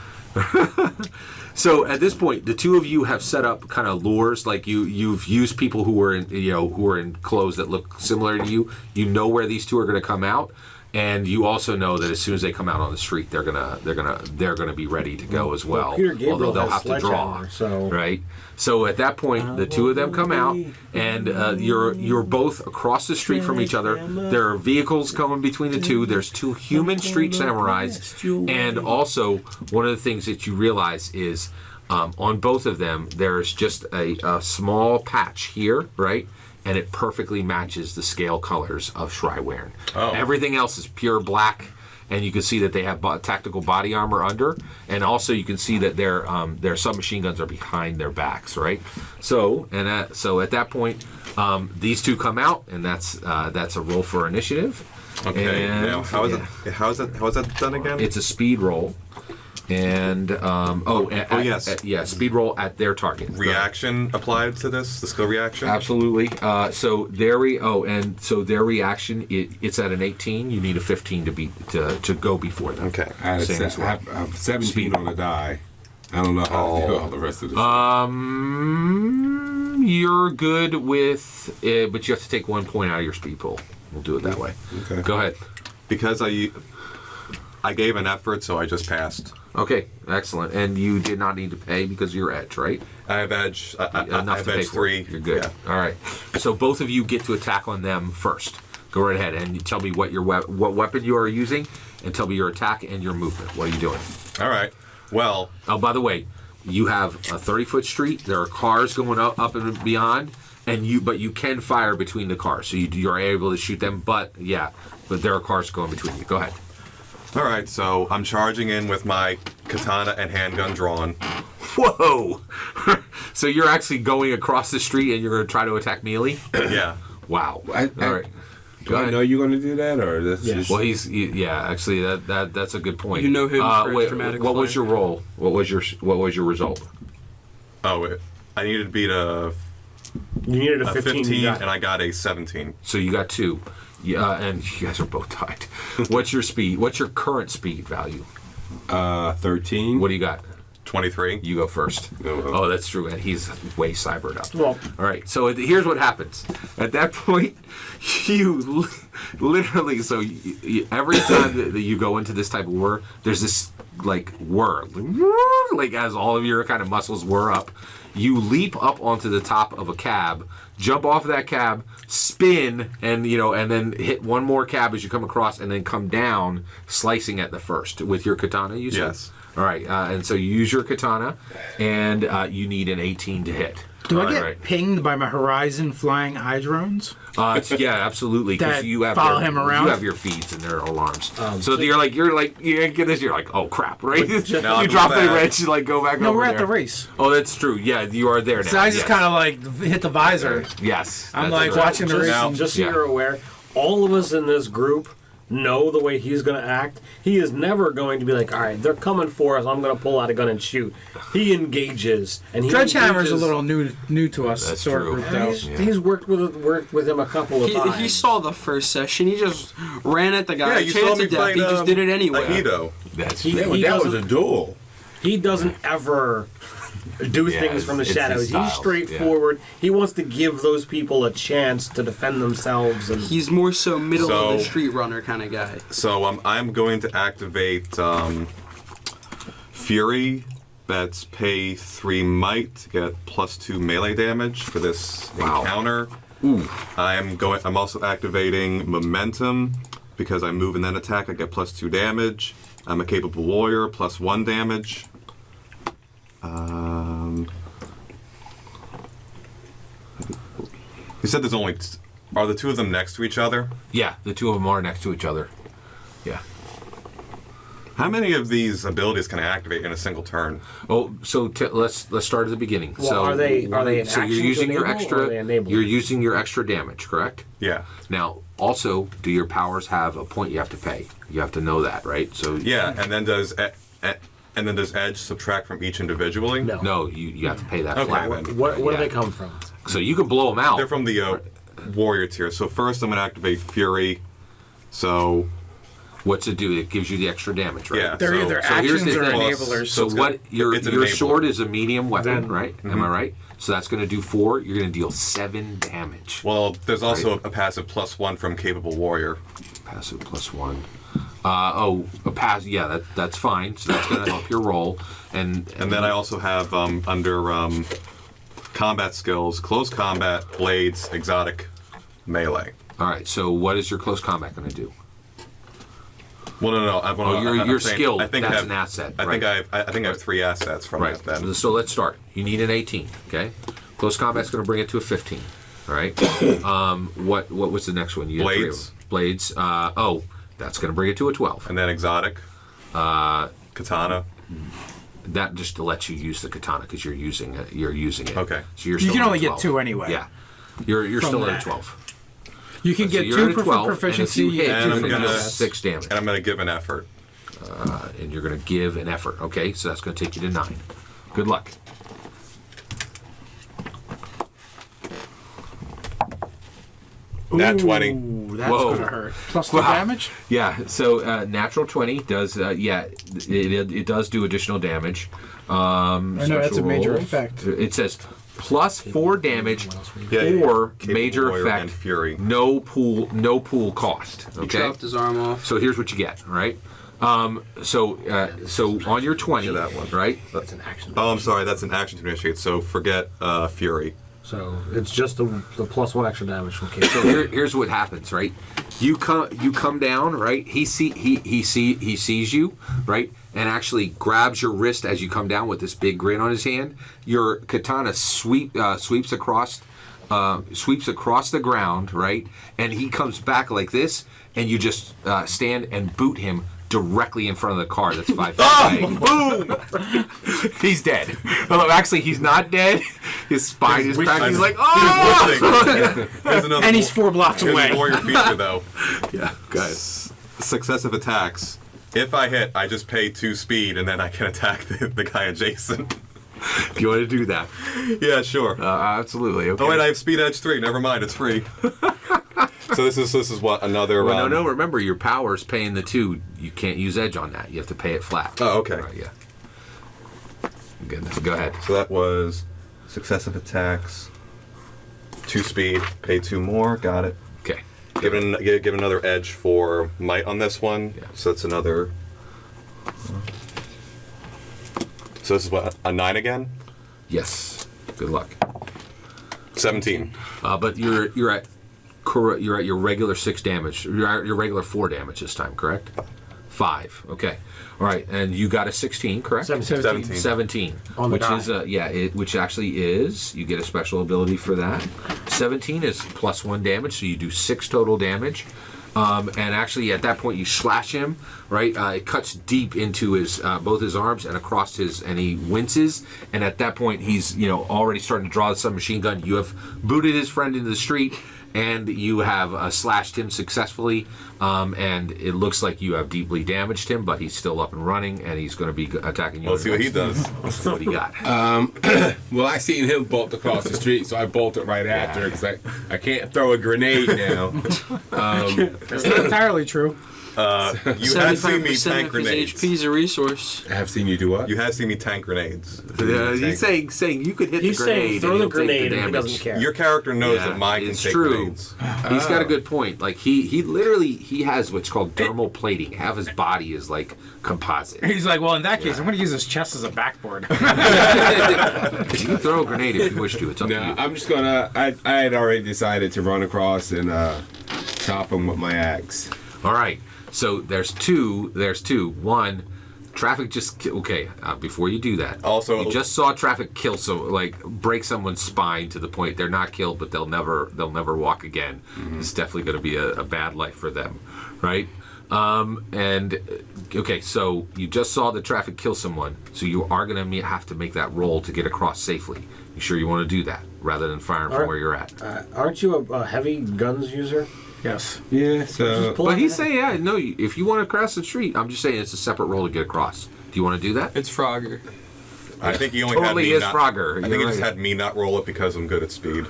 So at this point, the two of you have set up kind of lures. Like you've used people who were in clothes that look similar to you. You know where these two are going to come out, and you also know that as soon as they come out on the street, they're gonna be ready to go as well. Peter Gabriel although they'll has have to draw. Sledgehammer, so Right. So at that point, the two of them come out, and you're both across the street from each other. There are vehicles coming between the two. There's two human street samurais, and also one of the things that you realize is on both of them there's just a small patch here, right? And it perfectly matches the scale colors of Shriwaren. Oh. Everything else is pure black. And you can see that they have tactical body armor under, and also you can see that their submachine guns are behind their backs, right? So at that point, these two come out, and that's a roll for initiative. Okay. And, Now, how is that done again? It's a speed roll, and yes. speed roll at their target. Go ahead. Reaction applied to this? The skill reaction? Absolutely. So their reaction, it's at an 18. You need a 15 to go before them. Okay. I have, Same as well. I have 17 on the die. I don't know how to do all the rest of this. You're good with it, but you have to take 1 point out of your speed pool. We'll do it that way. Okay. Go ahead. Because I gave an effort, so I just passed. Okay, excellent. And you did not need to pay because you're edge, right? I have edge. I Enough have to pay edge for 3. it. You're good. Yeah. All right. So both of you get to attack on them first. Go right ahead and you tell me what what weapon you are using, and tell me your attack and your movement. What are you doing? All right. Well, Oh, by the way, you have a 30-foot street. There are cars going up and beyond, but you can fire between the cars, so you're able to shoot them. But there are cars going between you. Go ahead. all right. So I'm charging in with my katana and handgun drawn. Whoa! So you're actually going across the street and you're going to try to attack melee? Yeah. Wow. I- All right. Do I know you're going to do that, or that's just... Well, actually, that's a good point. You know him for his dramatic What was flair. your roll? What was your result? Oh, I needed to beat a you needed a 15, 15. you got. and I got a 17. So you got 2. Yeah, and you guys are both tied. What's your speed? What's your current speed value? 13. What do you got? 23. You go first. Oh, that's true. And he's way cybered up. Well, All right. So here's what happens. At that point, you literally. So every time that you go into this type of whir, there's this like whir, like as all of your kind of muscles whir up. You leap up onto the top of a cab, jump off of that cab, spin, and then hit one more cab as you come across, and then come down, slicing at the first with your katana. You said? Yes. All right, and so you use your katana, and you need an 18 to hit. Do All I get right. pinged by my Horizon flying eye drones? Yeah, absolutely. Because That you have follow him around? You have your feeds and their alarms. So you're like you get this. You're like, oh crap, right? you I'll drop go the back. wrench, you like go back. No, over we're at there. the race. Oh, that's true. Yeah, you are there now. So I just yes. kind of like hit the visor. Yes. I'm that's like right. watching the race. Now- and- Just so Yeah. you're aware, all of us in this group know the way he's going to act. He is never going to be like, all right, they're coming for us. I'm going to pull out a gun and shoot. He engages, and he Sledgehammer's a engages- little new to us. That's sort of true. group, though. He's worked with him a couple of times. He saw the first session. He just ran at the guy. Yeah, you chance saw me of death. fight He just did it anyway. Aido. That's He- true. That was doesn't- a duel. He doesn't ever do Yeah, things from the it's his shadows. style, He's straightforward. He wants to give those people a chance to defend themselves. And He's more so middle of the So- street runner kind of guy. So I'm going to activate Fury. That's pay 3 might to get +2 melee damage for this encounter. I'm also activating Momentum because I move and then attack. I get +2 damage. I'm a capable warrior, +1 damage. You said there's only. Are the two of them next to each other? Yeah, the two of them are next to each other. Yeah. How many of these abilities can I activate in a single turn? Oh, so let's start at the beginning. Well, so are they an so action you're to using your enable, or extra. are they enabling? You're using your extra damage, correct? Yeah. Now, also, do your powers have a point you have to pay? You have to know that, right? So Yeah, and then does Edge subtract from each individually? No. No, you have to pay that Okay, flat. then. Where do Yeah. they come from? So you can blow them out. They're from the warrior tier. So first I'm going to activate Fury. So, What's it do? It gives you the extra damage, right? Yeah. They're So- either so here's actions the or thing. enablers. So it's what got- your it's an your enabler. sword is a medium weapon, Then- right? Am I right? So that's going to do 4. You're going to deal 7 damage. well, there's also a passive +1 from Capable Warrior. Passive +1. A pass. Yeah, that's fine. So that's going to help your roll. And And then I also have under combat skills, close combat, blades, exotic, melee. all right. So what is your close combat going to do? Well, no. You're skilled. I think That's I have, an asset. I right? think I have 3 assets from Right. that. Then. So let's start. You need an 18. Okay. Close combat's going to bring it to a 15. All right. What was the next one? You had 3 of Blades. them. Blades. That's going to bring it to a 12. And then exotic, katana. That just to let you use the katana because you're using it. You're using it. Okay. So you're You still can at only get 12. 2 anyway. Yeah. You're From still at a that. 12. You can So get you're 2 at a for 12, proficiency. and if you hit, And you're I'm going to gonna- do 6 damage. And I'm going to give an effort. And you're going to give an effort. Okay. So that's going to take you to 9. Good luck. Nat 20. Ooh, that's Whoa. gonna hurt. Plus 2 Wow. damage. Yeah, so natural 20 does, it does do additional damage. I know that's a Special major rolls. effect. It says plus 4 damage Yeah, or Capable major Warrior effect, and Fury. no pool cost. He Okay, chopped his arm off. so here's what you get, right? So on your 20, Yeah, that one. right? That's an action. Oh, I'm sorry. That's an action to initiate. So forget Fury. So it's just the +1 extra damage from Kate. So here's what happens, right? You come down, right? He sees you, right? And actually grabs your wrist as you come down with this big grin on his hand. Your katana sweeps across the ground, right? And he comes back like this, and you just stand and boot him directly in front of the car that's 5 feet away. Boom! He's dead. Well, actually, he's not dead. His spine is cracked. He's like, oh! There's another And he's 4 blocks here's away. a warrior feature, though. Yeah, guys. Successive attacks. If I hit, I just pay 2 speed, and then I can attack the guy adjacent. Do you want to do that? Yeah, sure. Absolutely. Okay. Oh wait, I have speed edge 3. Never mind, it's free. So this is what another. Well, no. Remember, your power's paying the 2. You can't use edge on that. You have to pay it flat. Oh, okay. Right, yeah. Goodness. Go ahead. So that was successive attacks, 2 speed, pay 2 more. Got it. Okay. Give another edge for might on this one. Yeah. So that's another. So this is what, a 9 again? Yes. Good luck. 17. But you're at your regular 6 damage. You're at your regular 4 damage this time, correct? 5. Okay. All right. And you got a 16, correct? 17. 17, On the which die. is which actually is, you get a special ability for that. 17 is +1 damage, so you do 6 total damage. And actually, at that point, you slash him. Right, it cuts deep into his both his arms and across his, and he winces. And at that point, he's already starting to draw the submachine gun. You have booted his friend into the street, and you have slashed him successfully. And it looks like you have deeply damaged him, but he's still up and running, and he's going to be attacking you. Let's see what he does. What do you got? Well, I seen him bolt across the street, so I bolted right after because I can't throw a grenade now. That's not entirely true. You have seen me 75% tank of his grenades. HP is a resource. I have seen you do what? You have seen me tank grenades. He's saying you could hit He's the grenade. saying throw and the he'll take grenade and he damage. doesn't care. Your character knows Yeah, that mine can it's take true. grenades. He's got a good point. Like he literally has what's called thermal plating. Half his body is like composite. He's like, well, in that case, I'm going to use his chest as a backboard. You can throw a grenade if you wish to. It's up No, to you. I'm just gonna. I had already decided to run across and chop him with my axe. All right. So there's two. One, traffic just okay. Before you do that, Also- you just saw traffic kill break someone's spine to the point they're not killed, but they'll never walk again. It's definitely going to be a bad life for them, right? And okay, so you just saw the traffic kill someone, so you are going to have to make that roll to get across safely. You sure you want to do that rather than firing from where you're at? Aren't you a heavy guns user? Yes. Yeah, so... But he's saying, yeah, no. If you want to cross the street, I'm just saying it's a separate roll to get across. Do you want to do that? It's Frogger. I think he only Totally had me is not, Frogger. I think You're he just right. had me not roll it because I'm good at speed.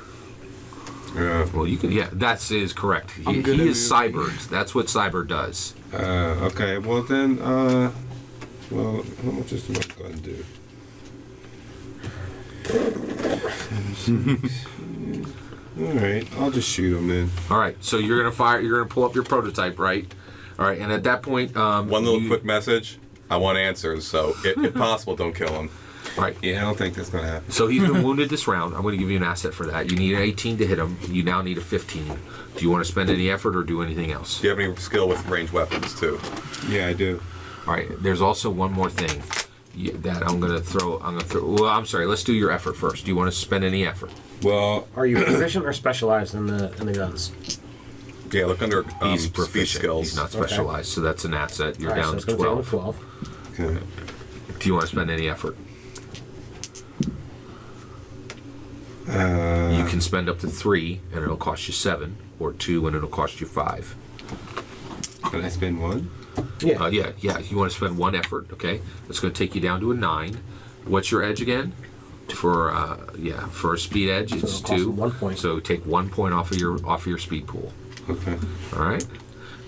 Well, you can. Yeah, that is correct. He good at is moving. Cyber. That's what Cyber does. okay, well then, well, how much is my gun do? 7, 6. Alright, I'll just shoot him then. All right. So you're gonna fire. You're gonna pull up your prototype, right? All right. And at that point, One little quick message. I want answers, so if possible, don't kill him. Right. Yeah, I don't think that's gonna happen. So he's been wounded this round. I'm going to give you an asset for that. You need an 18 to hit him. You now need a 15. Do you want to spend any effort or do anything else? Do you have any skill with ranged weapons, too? Yeah, I do. All right. There's also one more thing that I'm going to throw. Well, I'm sorry. Let's do your effort first. Do you want to spend any effort? Well, Are you proficient or specialized in the guns? Yeah, look under He's speed proficient. skills. He's not specialized, so that's an asset. You're All right, down so to it's gonna take 12. him to 12. okay. Do you want to spend any effort? You can spend up to 3, and it'll cost you 7, or 2, and it'll cost you 5. Can I spend 1? Yeah. Yeah. You want to spend 1 effort, okay? That's going to take you down to a 9. What's your edge again? For a speed edge, it's it'll cost 2. him 1 point. So take 1 point off of your speed pool. Okay. All right,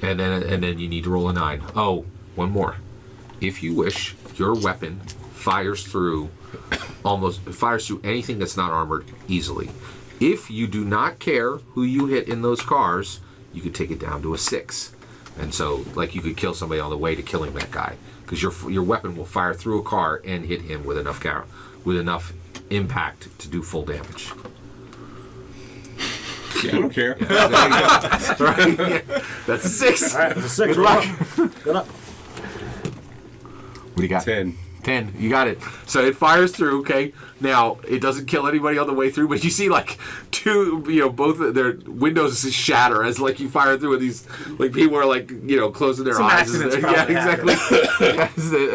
and then you need to roll a 9. Oh, one more. If you wish, your weapon fires through anything that's not armored easily. If you do not care who you hit in those cars, you could take it down to a 6. And so, like, you could kill somebody on the way to killing that guy, because your weapon will fire through a car and hit him with enough impact to do full damage. Yeah, I don't care. Yeah, there you go. Right? Yeah. That's a 6. All right, it's a 6. Good luck. Good luck. What do you got? 10. 10. You got it. So it fires through, okay? Now, it doesn't kill anybody on the way through, but you see, like, both of their windows shatter as, like, you fire through, and these, like, people are, like, closing their Some eyes. accidents Yeah, probably exactly.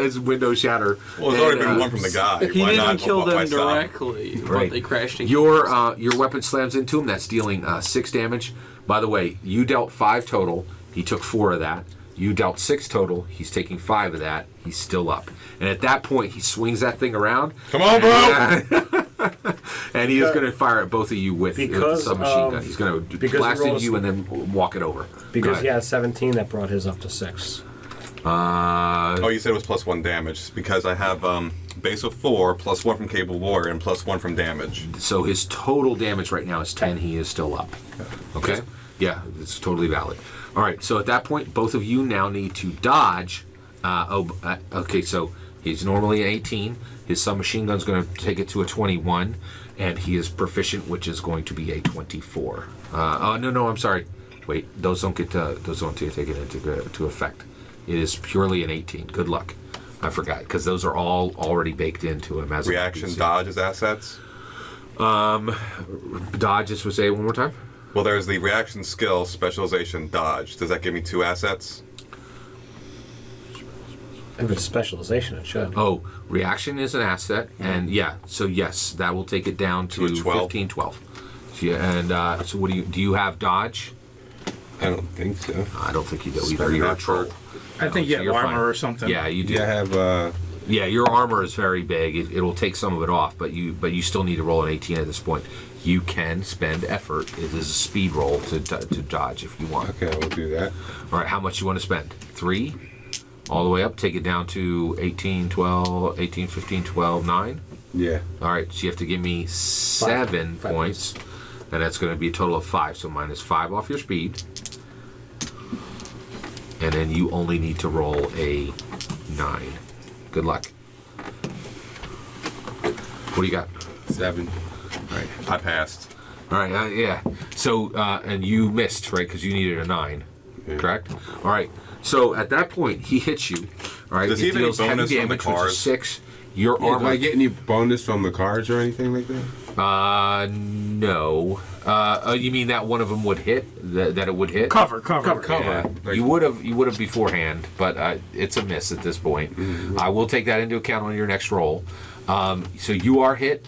as windows shatter. Well, there's already And, been one from the guy. He Why didn't not? kill Why them stop? directly, Right. but they crashed into Your weapon slams into him. That's dealing 6 damage. By the way, you dealt 5 total. He took 4 of that. You dealt 6 total. He's taking 5 of that. He's still up. And at that point, he swings that thing around. Come on, bro! And he is going to fire at both of you with the Because submachine of- gun. He's going to because blast he into rolls- you and then walk it over. Go Because ahead. he had 17, that brought his up to 6. Oh, you said it was +1 damage because I have base of 4, +1 from Cable Warrior, and +1 from damage. So his total damage right now is 10. He is still up. Okay? Yeah, it's totally valid. All right, so at that point, both of you now need to dodge. Okay, so he's normally an 18. His submachine gun's going to take it to a 21, and he is proficient, which is going to be a 24. No, I'm sorry. Wait, those don't get taken into effect. It is purely an 18. Good luck. I forgot, because those are all already baked into him as Reaction, a PC. dodge as assets. Dodge, just say it one more time. Well, there's the reaction skill, specialization, dodge. Does that give me 2 assets? If it's specialization, it should. Oh, reaction is an asset, and so yes, that will take it down to To a 12. 15, 12. Yeah, and so what do you have dodge? I don't think so. I don't think you do either. Spend You're a effort. troll. I think So you have you're armor fine. or something. Yeah, you do. Yeah, I have, Yeah, your armor is very big. It'll take some of it off, but you still need to roll an 18 at this point. You can spend effort. It is a speed roll to dodge if you want. okay, I will do that. All right, how much you want to spend? 3? All the way up, take it down to 18, 12, 18, 15, 12, 9. Yeah. All right, so you have to give me 7 Five points, and that's going to be a total of 5. So minus 5 off your speed, and then you only need to roll a 9. Good luck. What do you got? 7. All right, I passed. all right, yeah. So and you missed, right? Because you needed a 9, correct? All right. So at that point, he hits you. All right, Does he it have any deals heavy bonus on the damage, which is cars? 6. Your Yeah, do armor. I get any bonus from the cards or anything like that? No. You mean that one of them would hit? That it would hit? Cover. Yeah. You would have beforehand, but it's a miss at this point. I will take that into account on your next roll. So you are hit.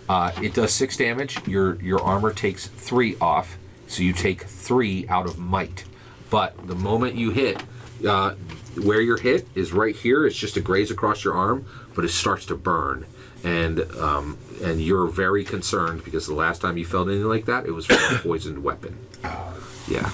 It does 6 damage. Your armor takes 3 off, so you take 3 out of might. But the moment you hit, where you're hit is right here. It's just a graze across your arm, but it starts to burn. And you're very concerned because the last time you felt anything like that, it was from a poisoned weapon. Yeah.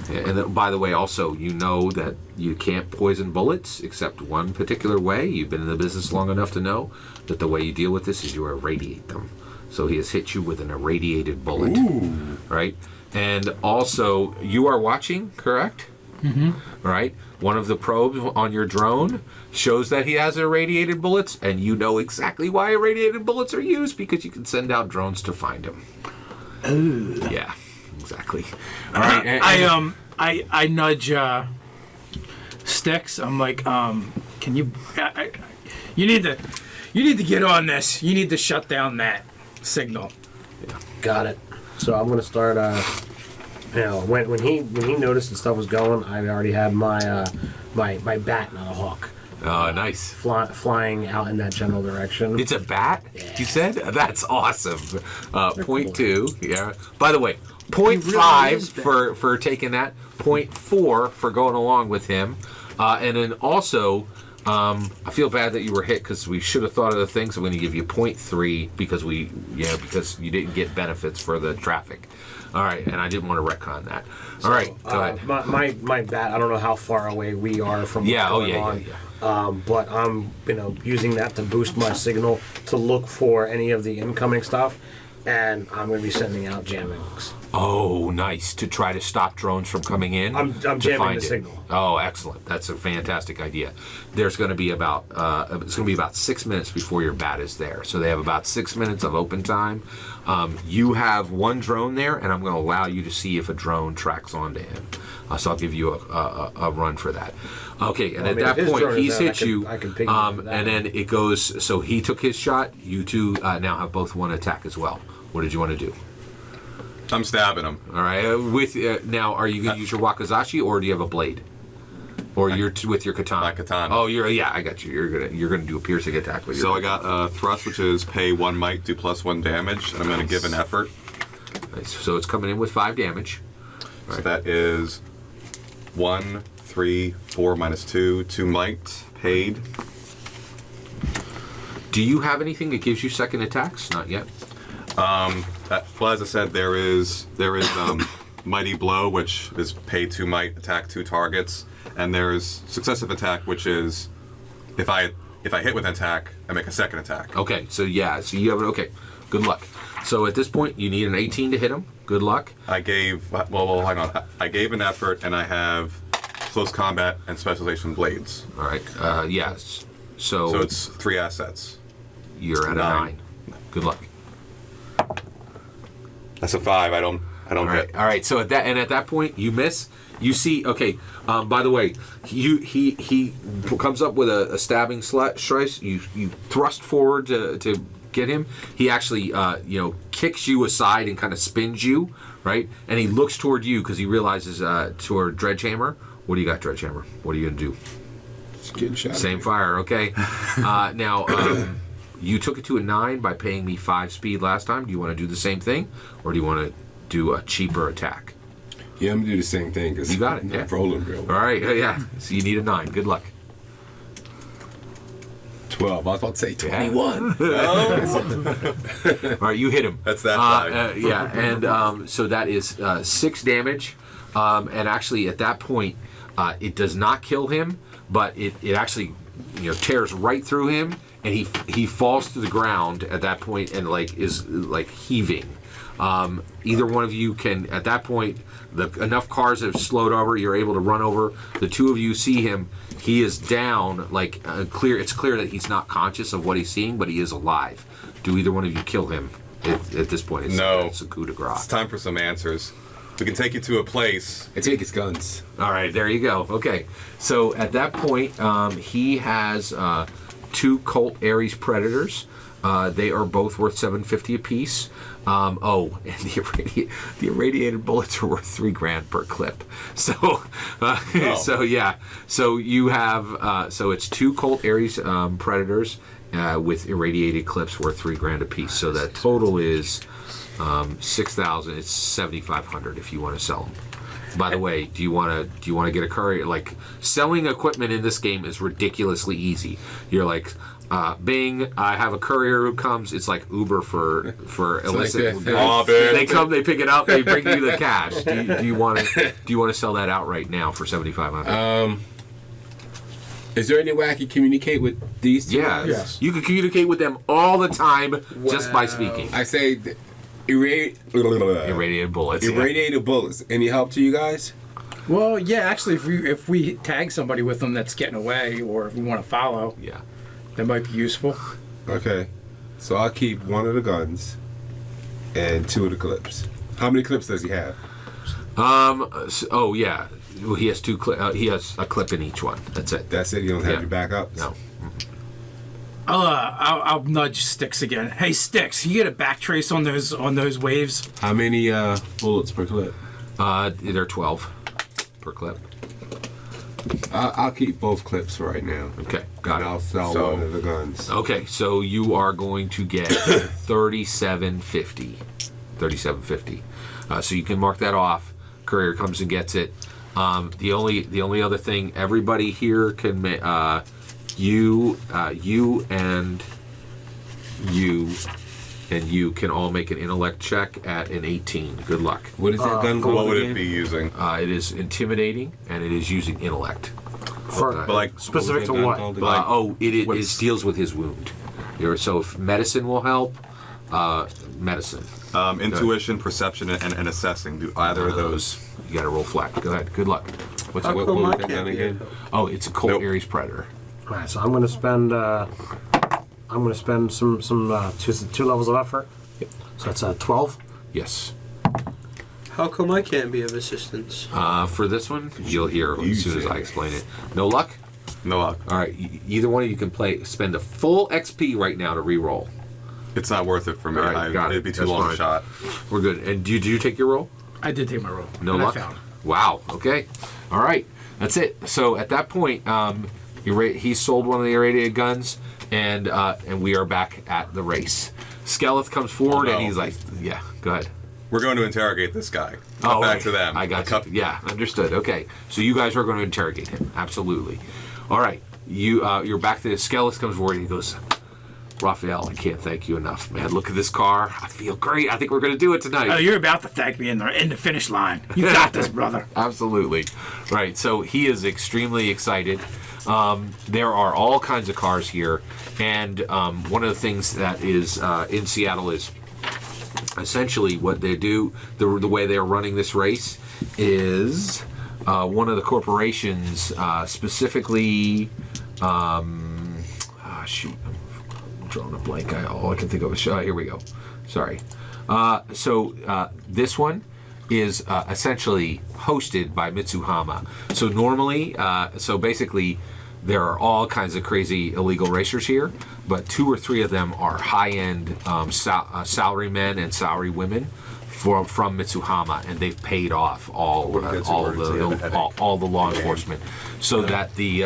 And then, by the way, also, you know that you can't poison bullets except one particular way. You've been in the business long enough to know that the way you deal with this is you irradiate them. So he has hit you with an irradiated bullet. Ooh. Right? And also, you are watching, correct? Mm-hmm. Right? One of the probes on your drone shows that he has irradiated bullets, and you know exactly why irradiated bullets are used, because you can send out drones to find him. Ooh. Yeah, exactly. All right. I nudge Sticks. I'm like, can you? You need to get on this. You need to shut down that signal. Yeah. Got it. So I'm gonna start. When he noticed that stuff was going, I already had my my bat, not a hawk. Oh, nice. Flying out in that general direction. It's a bat, Yeah. you said? That's awesome. Point cool. 2, yeah. By the way, point He really 5 is bad. for taking that. Point 4 for going along with him. And then also, I feel bad that you were hit because we should have thought of the things. I'm going to give you point 3 because because you didn't get benefits for the traffic. All right, and I didn't want to retcon that. All right, go ahead. My bat. I don't know how far away we are from what's going on. But I'm using that to boost my signal to look for any of the incoming stuff, and I'm going to be sending out jammings. Oh, nice. To try to stop drones from coming in? I'm to jamming find the it. signal. Oh, excellent. That's a fantastic idea. There's going to be about 6 minutes before your bat is there. So they have about 6 minutes of open time. You have one drone there, and I'm going to allow you to see if a drone tracks onto him. So I'll give you a run for that. Okay, and at that point, he's hit you, and then it goes, so he took his shot. You two now have both one attack as well. What did you want to do? I'm stabbing him. All right. Now, are you going to use your wakizashi, or do you have a blade, or you're with your katana? My katana. Oh, I got you. You're gonna do a piercing attack with your. So I got thrust, which is pay 1 might, do +1 damage, and I'm going to give an effort. Nice. So it's coming in with 5 damage. So that is 1, 3, 4 minus 2, 2 might paid. Do you have anything that gives you second attacks? Not yet. Well, as I said, there is Mighty Blow, which is pay 2 might, attack 2 targets, and there's Successive Attack, which is if I hit with an attack, I make a second attack. Okay, so you have okay. Good luck. So at this point, you need an 18 to hit him. Good luck. I gave hang on. I gave an effort, and I have close combat and specialization blades. All right. Yes. So it's 3 assets. You're at a 9. Good luck. That's a 5. I don't All hit. right. So at that point, you miss. You see. Okay. By the way, he comes up with a stabbing slice. You thrust forward to get him. He actually kicks you aside and kind of spins you, right? And he looks toward you because he realizes toward Dredgehammer. What do you got, Dredgehammer? What are you gonna do? Just getting shot. Same fire. Okay. Now. You took it to a 9 by paying me 5 speed last time. Do you want to do the same thing, or do you want to do a cheaper attack? Yeah, I'm gonna do the same thing because You got it, I'm yeah. rolling real All well. right, yeah. So you need a 9. Good luck. 12. I was about to say Yeah. 21. All right, you hit him. That's that high. Yeah, and so that is 6 damage. And actually, at that point, it does not kill him, but it actually tears right through him, and he falls to the ground at that point and is heaving. Either one of you can, at that point, enough cars have slowed over, you're able to run over. The two of you see him. He is down, clear. It's clear that he's not conscious of what he's seeing, but he is alive. Do either one of you kill him at this point? No. It's a coup de grace. It's time for some answers. We can take you to a place. I take his guns. All right, there you go. Okay, so at that point, he has 2 Colt Ares Predators. They are both worth $750 apiece. And the irradiated bullets are worth $3,000 per clip. So, so yeah. So you have so it's 2 Colt Ares Predators with irradiated clips worth $3,000 apiece. So that total is 6,000. It's 7,500 if you want to sell them. By the way, do you want to get a courier? Like, selling equipment in this game is ridiculously easy. You're like, Bing, I have a courier who comes. It's like Uber for illicit. Like that. They come, they pick it up, they bring you the cash. Do you want to sell that outright now for 7,500? Is there any way I can communicate with these two? Yeah, Yes. you can communicate with them all the time just by speaking. I say Irradiated bullets. yeah. irradiated bullets. Any help to you guys? Well, yeah, actually, if we tag somebody with them that's getting away, or if we want to follow, Yeah. that might be useful. Okay. So I'll keep 1 of the guns and 2 of the clips. How many clips does he have? Oh yeah. Well, he has 2 clip. He has a clip in each one. That's it. That's it? You don't have Yeah. your backups? No. I'll nudge Sticks again. Hey, Sticks, you get a back trace on those waves? How many bullets per clip? They're 12 per clip. I'll keep both clips for right now. Okay, got And it. I'll sell So- 1 of the guns. Okay, so you are going to get 3750. 3750. So you can mark that off. Courier comes and gets it. The only other thing, everybody here can you can all make an intellect check at an 18. Good luck. What is that gun called What would again? it be using? It is intimidating and it is using intellect. But like, Specific to What was that gun what? called again? It deals with his wound. So if medicine will help, medicine. intuition, perception, and assessing. Do either of those? You got to roll flat. Go ahead. Good luck. What's What it? was mine that can't gun be again? Oh, it's a Colt Nope. Ares Predator. All right, so I'm going to spend. I'm going to spend some two levels of effort. So that's 12. Yes. How come I can't be of assistance? For this one, you'll hear as soon as I explain it. No luck. No luck. All right. Either one of you can spend a full XP right now to re-roll. It's not worth it for me. All right, got it. It'd be too That's long fine. a shot. We're good. And did you take your roll? I did take my roll. No and luck. I found. Wow. Okay. All right. That's it. So at that point, he sold one of the irradiated guns, and we are back at the race. Skelleth comes forward and he's like, "Yeah, go ahead." We're going to interrogate this guy. Back right. to them. I got you. Yeah, understood. Okay, so you guys are going to interrogate him. Absolutely. All right. You're back to Skelleth comes forward and he goes, "Raphael, I can't thank you enough, man. Look at this car. I feel great. I think we're going to do it tonight." Oh, you're about to thank me in the finish line. You got this, brother. Absolutely. Right. So he is extremely excited. There are all kinds of cars here. And one of the things that is in Seattle is essentially what they do, the way they're running this race is one of the corporations, specifically, shoot, I'm drawing a blank. All I can think of is, here we go. Sorry. So this one is essentially hosted by Mitsuhama. So normally, so basically, there are all kinds of crazy illegal racers here, but 2 or 3 of them are high-end salarymen and salary women from Mitsuhama, and they've paid off all the law enforcement, so that the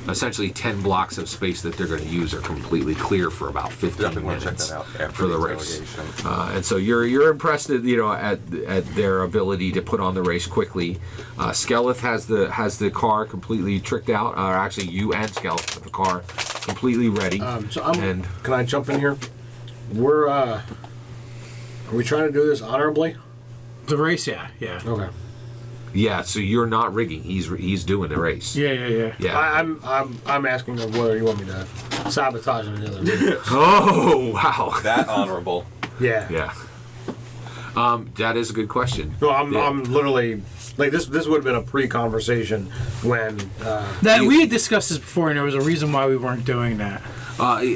essentially 10 blocks of space that they're going to use are completely clear for about 15 Definitely want to check minutes that out after for the the race. interrogation. And so you're impressed at at their ability to put on the race quickly. Skelleth has the car completely tricked out. Or actually, you and Skelleth have the car completely ready. Can I jump in here? Are we trying to do this honorably? The race, yeah. Okay. Yeah, so you're not rigging. He's doing the race. Yeah. Yeah. I'm asking of whether you want me to sabotage any other videos. Oh wow. That honorable. Yeah. Yeah. That is a good question. No, I'm Yeah. literally like this. This would have been a pre-conversation when. That we had discussed this before, and there was a reason why we weren't doing that.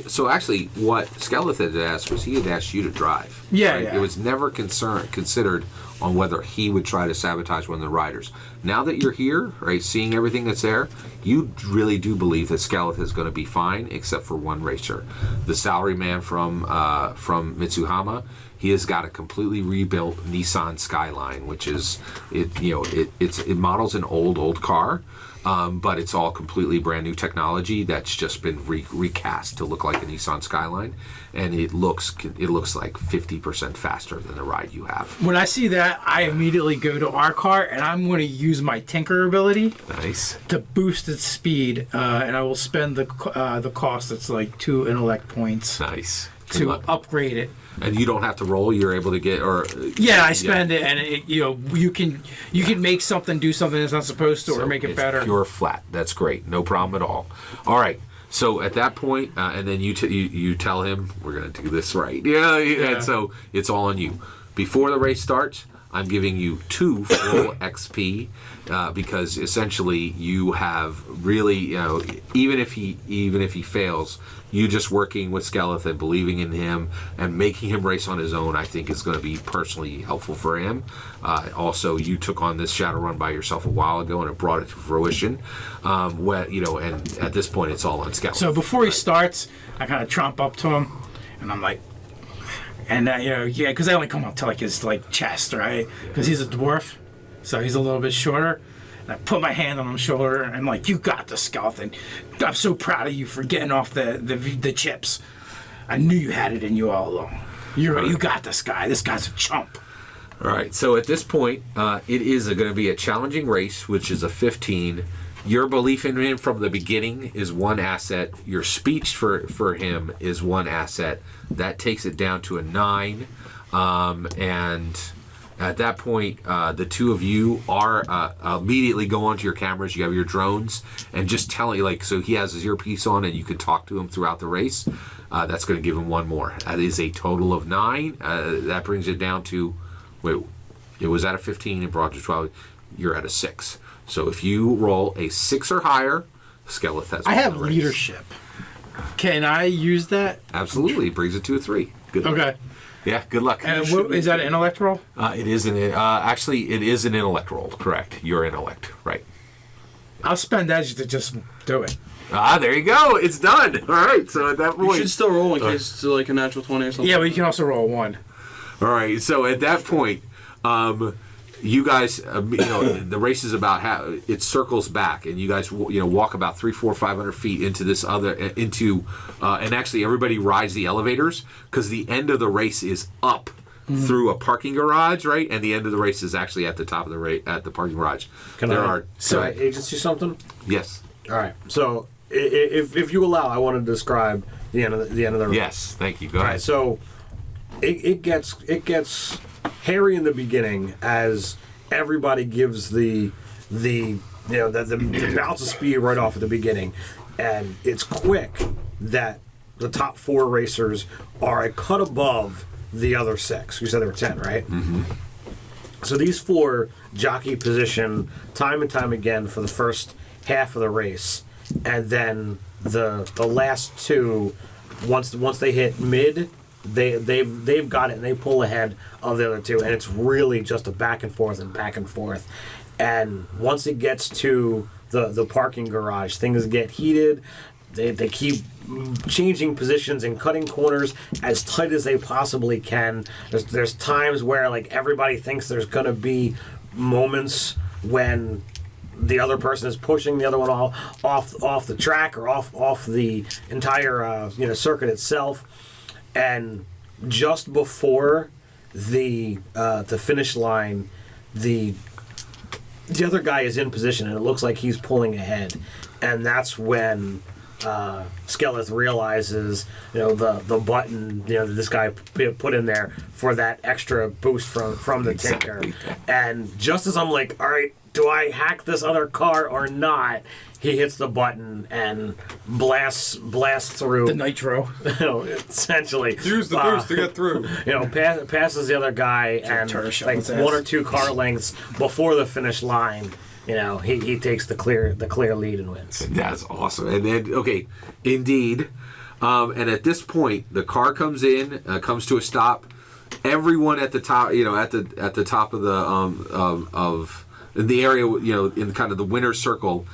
So actually, what Skeleth had asked was he had asked you to drive. Yeah, yeah. It was never considered on whether he would try to sabotage one of the riders. Now that you're here, right, seeing everything that's there, you really do believe that Skeleth is going to be fine, except for one racer, the salary man from Mitsuhama. He has got a completely rebuilt Nissan Skyline, which is it models an old car. But it's all completely brand new technology that's just been recast to look like a Nissan Skyline, and it looks like 50% faster than the ride you have. When I see that, I immediately go to our car, and I'm going to use my Tinker ability Nice. to boost its speed, and I will spend the cost that's like 2 intellect points Nice. Good to luck. upgrade it. And you don't have to roll. You're able to get Yeah, I spend it, and you can make something do something it's not supposed to, or make it it's better. Pure flat. That's great. No problem at all. All right. So at that point, and then you tell him we're going to do this right. Yeah. And so it's all on you. Before the race starts, I'm giving you 2 full XP because essentially you have really, even if he fails, you just working with Skeleth and believing in him and making him race on his own, I think is going to be personally helpful for him. Also, you took on this Shadowrun by yourself a while ago and it brought it to fruition. And at this point, it's all on Skeleth. So before he starts, I kind of tromp up to him, and I'm like, and because I only come up to like his chest, right? Because he's a dwarf, so he's a little bit shorter. And I put my hand on his shoulder, and I'm like, "You got this, Skeleth, and I'm so proud of you for getting off the chips. I knew you had it in you all along. You got this guy. This guy's a chump." All right, so at this point, it is going to be a challenging race, which is a 15. Your belief in him from the beginning is 1 asset. Your speech for him is 1 asset. That takes it down to a 9. And at that point, the 2 of you are immediately go onto your cameras. You have your drones, and just tell him, so he has his earpiece on, and you can talk to him throughout the race. That's going to give him 1 more. That is a total of 9. That brings it down to, it was at a 15 and brought it to 12. You're at a 6. So if you roll a 6 or higher, Skeleth has. I won have the race. leadership. Can I use that? Absolutely, it brings it to a 3. Good luck. Okay. Yeah, good luck. And is that an intellect roll? It is actually it is an intellect roll. Correct. Your intellect, right? I'll spend that to just do it. There you go. It's done. All right. So at that You point, should still roll in case it's like a natural 20 or something. Yeah, but you can also roll a 1. all right. So at that point, you guys, the race is about it circles back, and you guys, walk about 300, 400, 500 feet into this and actually everybody rides the elevators because the end of the race is up through a parking garage, right? And the end of the race is actually at the top of at the parking garage. Can I agency something? Yes. All right. So if you allow, I want to describe the end of the race. Yes. Thank you. Go All ahead. right. So it gets hairy in the beginning as everybody gives the bounce of speed right off at the beginning, and it's quick that the top 4 racers are a cut above the other 6. You said there were 10, right? Mm-hmm. So these 4 jockey position time and time again for the first half of the race, and then the last 2, once they hit mid, they've got it and they pull ahead of the other 2, and it's really just a back and forth. And once it gets to the parking garage, things get heated. They keep changing positions and cutting corners as tight as they possibly can. There's times where everybody thinks there's gonna be moments when the other person is pushing the other one off the track or off the entire circuit itself. And just before the finish line, the other guy is in position, and it looks like he's pulling ahead. And that's when Skeleth realizes, the button, this guy put in there for that extra boost from the Tinker. And just as I'm like, all right, do I hack this other car or not? He hits the button and blasts through The nitro. Essentially. Use the boost to get through. Passes the other guy, and Turtle like his 1 or 2 car lengths before the finish line, he takes the clear lead and wins. That's awesome. And then, okay, indeed, And at this point, the car comes in, comes to a stop. Everyone at the top, at the top of the area, in kind of the winner's circle,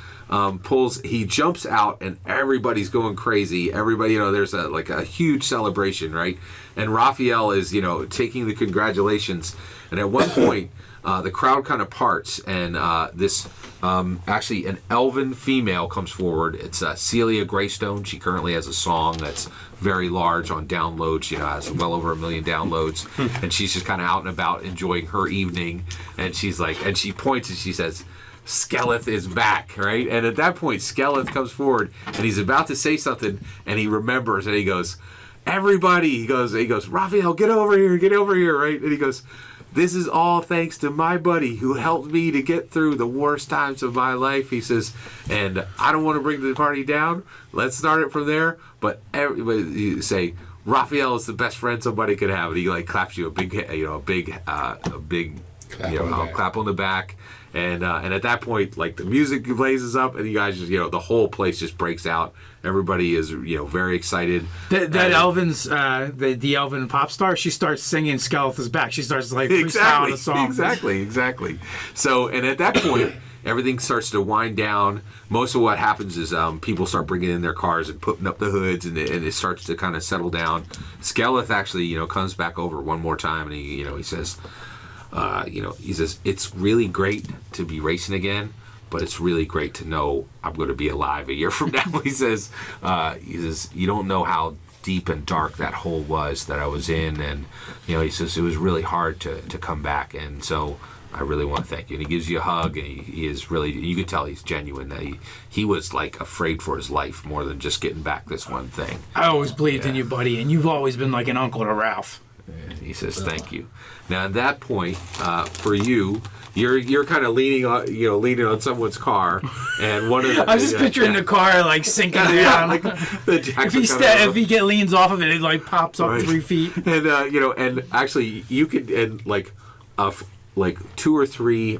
he jumps out, and everybody's going crazy. Everybody, there's a huge celebration, right? And Raphael is, taking the congratulations. And at one point, the crowd kind of parts, and this actually an elven female comes forward. It's Celia Greystone. She currently has a song that's very large on downloads. Has well over 1 million downloads, and she's just kind of out and about enjoying her evening. And she's like, and she points and she says, Skelleth is back, right? And at that point, Skelleth comes forward, and he's about to say something, and he remembers, and he goes, everybody, he goes, Raphael, get over here, right? And he goes, this is all thanks to my buddy who helped me to get through the worst times of my life. He says, and I don't want to bring the party down. Let's start it from there. But you say, Raphael is the best friend somebody could have. And he claps you a big clap on the back. And at that point, the music blazes up, and you guys just, the whole place just breaks out. Everybody is, very excited. That Elvin's, the Elvin pop star, she starts singing "Skelleth is back." She starts freestyling a song. Exactly. So, and at that point, everything starts to wind down. Most of what happens is people start bringing in their cars and putting up the hoods, and it starts to kind of settle down. Skelleth actually, comes back over one more time, and he says, he says, it's really great to be racing again, but it's really great to know I'm going to be alive a year from now. He says, you don't know how deep and dark that hole was that I was in, and he says it was really hard to come back, and so I really want to thank you. And he gives you a hug, and he is really, you can tell he's genuine, that he was afraid for his life more than just getting back this one thing. I always believed in you, buddy, and you've always been like an uncle to Ralph. And he says, thank you. Now, at that point, for you, you're kind of leaning on someone's car, and one of the, I'm just picturing the car sinking down. If he leans off of it, it pops up 3 feet. And and actually you could, and 2 or 3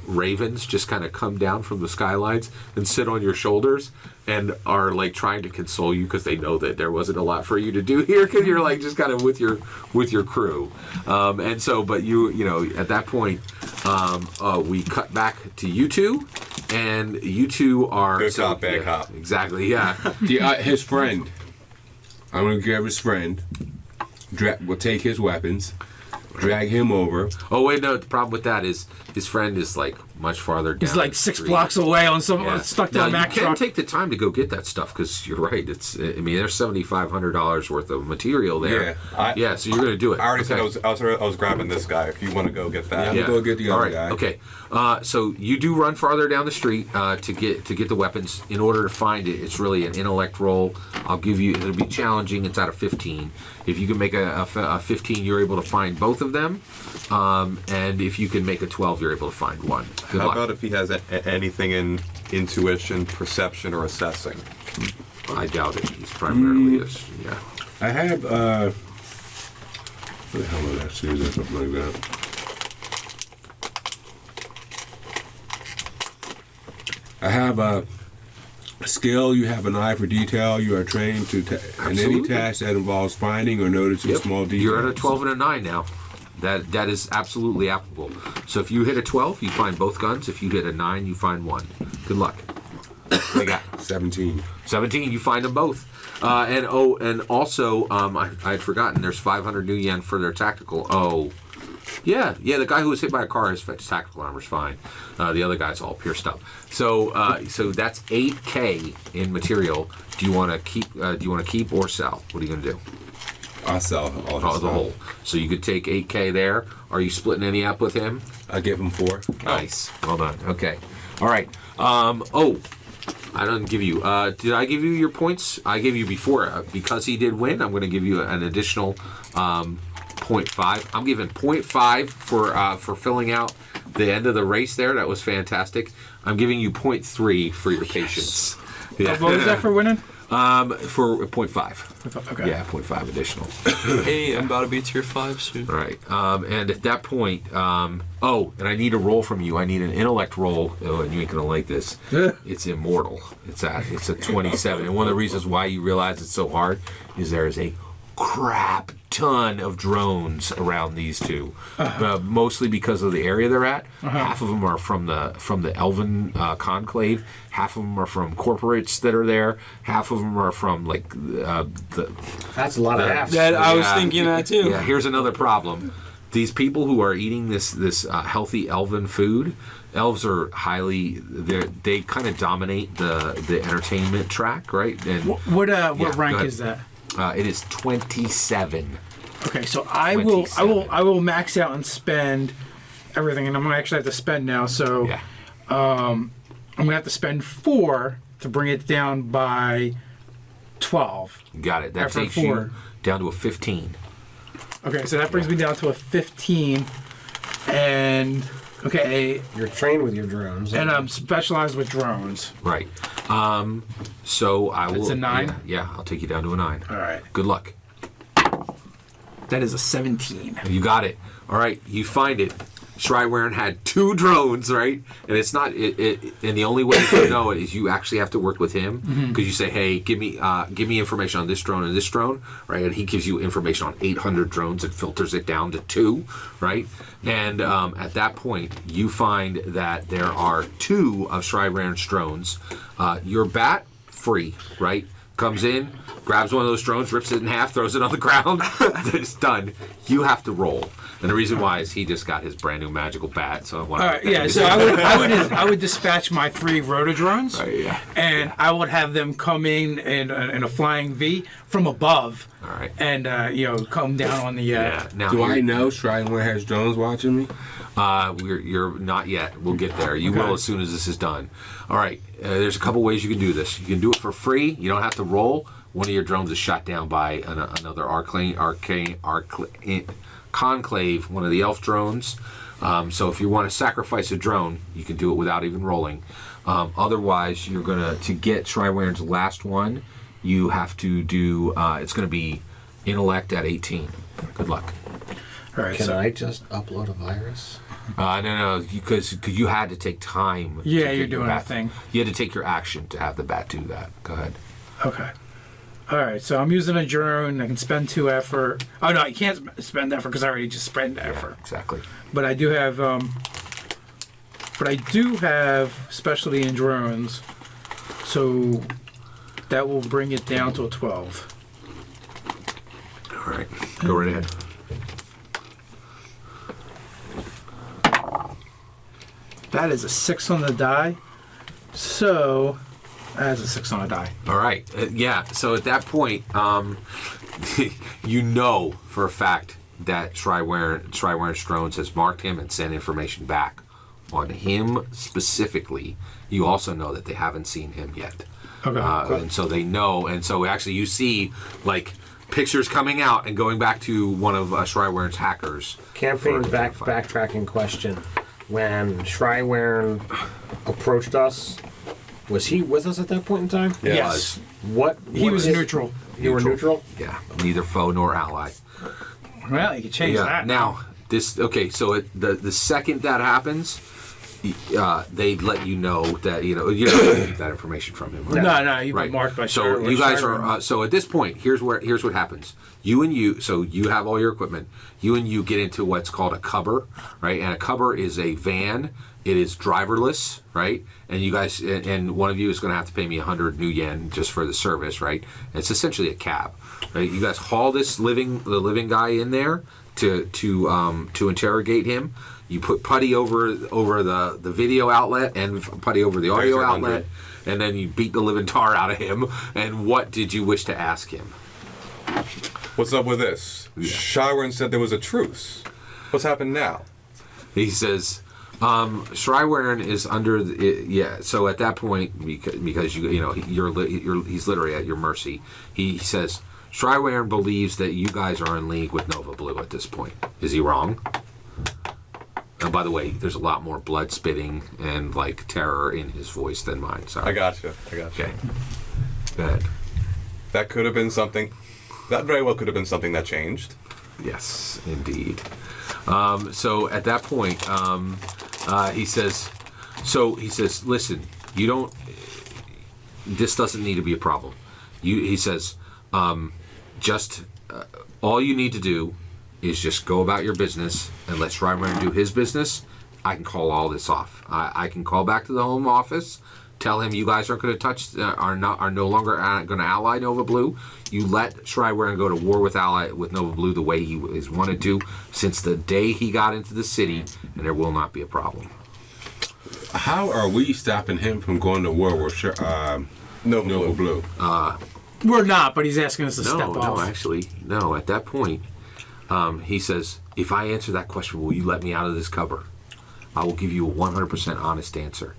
ravens just kind of come down from the skylines and sit on your shoulders and are trying to console you, because they know that there wasn't a lot for you to do here, because you're just kind of with your crew. And so, but at that point, we cut back to you two, and you two are good cop, bad cop. Exactly, yeah. His friend. I'm gonna grab his friend. We'll take his weapons. Drag him over. Oh wait, no. The problem with that is his friend is much farther down. He's 6 blocks away on some stuck to a Mack truck. You can't take the time to go get that stuff, because you're right. There's $7,500 worth of material there. Yeah. So you're going to do it. I already said I was grabbing this guy. If you want to go get that, Yeah. Go get the other guy. Okay. So you do run farther down the street to get the weapons. In order to find it, it's really an intellect roll. I'll give you. It'll be challenging. It's out of 15. If you can make a 15, you're able to find both of them. And if you can make a 12, you're able to find one. Good How luck. about if he has anything in intuition, perception, or assessing? I doubt it. He's primarily yeah. I have what the hell was that? Series or something like that. I have a skill. You have an eye for detail. You are trained to in any Absolutely. task that involves finding or noticing small details. You're at a 12 and a 9 now. That is absolutely applicable. So if you hit a 12, you find both guns. If you hit a 9, you find one. Good luck. What do you got? 17. 17, you find them both. And also, I had forgotten, there's 500 new yen for their tactical. Oh, yeah, the guy who was hit by a car, his tactical armor's fine. The other guy's all pierced up. So that's 8K in material. Do you want to keep or sell? What are you gonna do? I'll sell all his The whole. So you could take 8K there. Are you splitting any up with him? I give him 4. Nice. Well done. Okay. All right. I didn't give you. Did I give you your points? I gave you before. Because he did win, I'm going to give you an additional 0.5. I'm giving 0.5 for filling out the end of the race there. That was fantastic. I'm giving you 0.3 for your patience. Yeah. What was that for winning? For 0.5. Okay. Yeah, 0.5 additional. Hey, I'm about to be tier 5 soon. All right. And at that point, oh, and I need a roll from you. I need an intellect roll. Oh, and you ain't gonna like this. It's immortal. It's a 27. And one of the reasons why you realize it's so hard is there is a crap ton of drones around these two, mostly because of the area they're at. Half of them are from the Elven conclave. Half of them are from corporates that are there. Half of them are from like the. That's a lot of halves. That I was thinking that too. Yeah, here's another problem. These people who are eating this healthy elven food, elves are they kind of dominate the entertainment track, right? And What go rank ahead. is that? It is 27. Okay, so I will max out and spend everything, and I'm gonna actually have to spend now. So Yeah. I'm gonna have to spend 4 to bring it down by 12. Got it. That After takes 4. you down to a 15. Okay, so that brings me down to a 15, and okay, You're trained with your drones. and I'm specialized with drones. Right. So I will. It's a 9? Yeah, I'll take you down to a 9. All right, Good luck. that is a 17. You got it. All right, you find it. Shrywarren had 2 drones, right? And it's not. And the only way you can know it is you actually have to work with him because you say, "Hey, give me information on this drone and this drone," right? And he gives you information on 800 drones and filters it down to 2, right? And at that point, you find that there are 2 of Shrywarren's drones. Your bat, free, right? Comes in, grabs one of those drones, rips it in half, throws it on the ground. It's done. You have to roll. And the reason why is he just got his brand new magical bat, so I want All right, yeah. So I would dispatch my 3 rotodrones, yeah. and I would have them come in a flying V from above. All right. And come down on the. Yeah. Now, Do I know Shrywarren has drones watching me? you're not yet. We'll get there. You will as soon as this is done. All right. There's a couple ways you can do this. You can do it for free. You don't have to roll. One of your drones is shot down by another conclave, one of the elf drones. So if you want to sacrifice a drone, you can do it without even rolling. Otherwise, you're to get Shrywarren's last one, you have to do. It's gonna be intellect at 18. Good luck. All right. Can so, I just upload a virus? No, because you had to take time. to Yeah, get you're your doing a bat. thing. You had to take your action to have the bat do that. Go ahead. Okay. All right. So I'm using a drone. I can spend 2 effort. Oh no, I can't spend effort because I already just spent effort. Yeah, exactly. But I do have. Specialty in drones, so that will bring it down to a 12. All right, go right ahead. That is a 6 on the die. So, that's a 6 on a die. All right, yeah. So at that point, you know for a fact that Shrywarren's drones has marked him and sent information back on him specifically. You also know that they haven't seen him yet. Okay. And so they know, and so actually you see like pictures coming out and going back to one of Shrywarren's hackers. Campaign for backtracking question. When Shrywarren approached us, was he with us at that point in time? Yeah. Yes. What? He was neutral. You were neutral? Yeah, neither foe nor ally. Well, you can change that. Now this so the second that happens, they let you know that you don't get that information from him. Right? No, you've been marked by So Shadowrun. you guys are so at this point. Here's what happens. So you have all your equipment. You get into what's called a cubber, right? And a cubber is a van. It is driverless, right? And you guys and one of you is going to have to pay me 100 new yen just for the service, right? It's essentially a cab, right? You guys haul the living guy in there to interrogate him. You put putty over the video outlet and putty over the audio outlet, and then you beat the living tar out of him. And what did you wish to ask him? What's up with this? Shadowrun said there was a truce. What's happened now? He says, Shrywarren is under so at that point, because he's literally at your mercy. He says Shrywarren believes that you guys are in league with Nova Blue at this point. Is he wrong? And by the way, there's a lot more blood spitting and like terror in his voice than mine. Sorry. I got you. Okay. Go ahead. That could have been something. That very well could have been something that changed. Yes, indeed. So at that point, he says, listen, you don't. This doesn't need to be a problem. He says, just all you need to do is just go about your business and let Shadowrun do his business. I can call all this off. I can call back to the home office, tell him you guys aren't going to touch, are no longer going to ally Nova Blue. You let Shadowrun go to war with Nova Blue the way he is wanted to since the day he got into the city, and there will not be a problem. How are we stopping him from going to war with Nova Blue? We're not, but he's asking us to No, step off. actually, no. At that point, he says, if I answer that question, will you let me out of this cover? I will give you a 100% honest answer.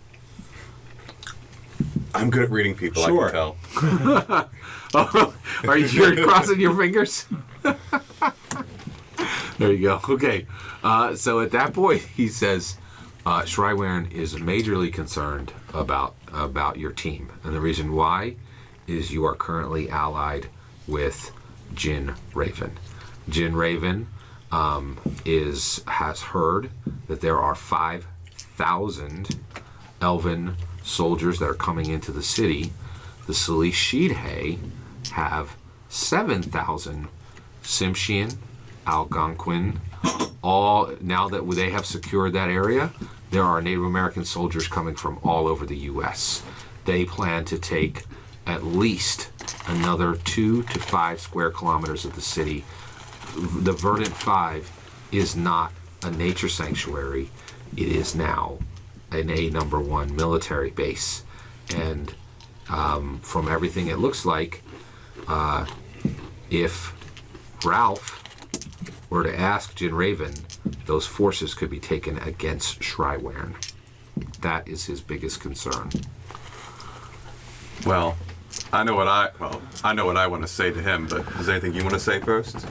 I'm good at reading people, Sure. I can tell. Are you crossing your fingers? There you go. Okay. So at that point, he says, Shadowrun is majorly concerned about your team. And the reason why is you are currently allied with Jin Raven. Jin Raven has heard that there are 5,000 elven soldiers that are coming into the city. The Shidhe have 7,000 Simshian, Algonquin. All now that they have secured that area, there are Native American soldiers coming from all over the U.S. They plan to take at least another 2 to 5 square kilometers of the city. The Verdant Five is not a nature sanctuary. It is now an #1 military base. And from everything it looks like, if Ralph were to ask Jin Raven, those forces could be taken against Shadowrun. That is his biggest concern. Well, I know what I want to say to him, but is there anything you want to say first?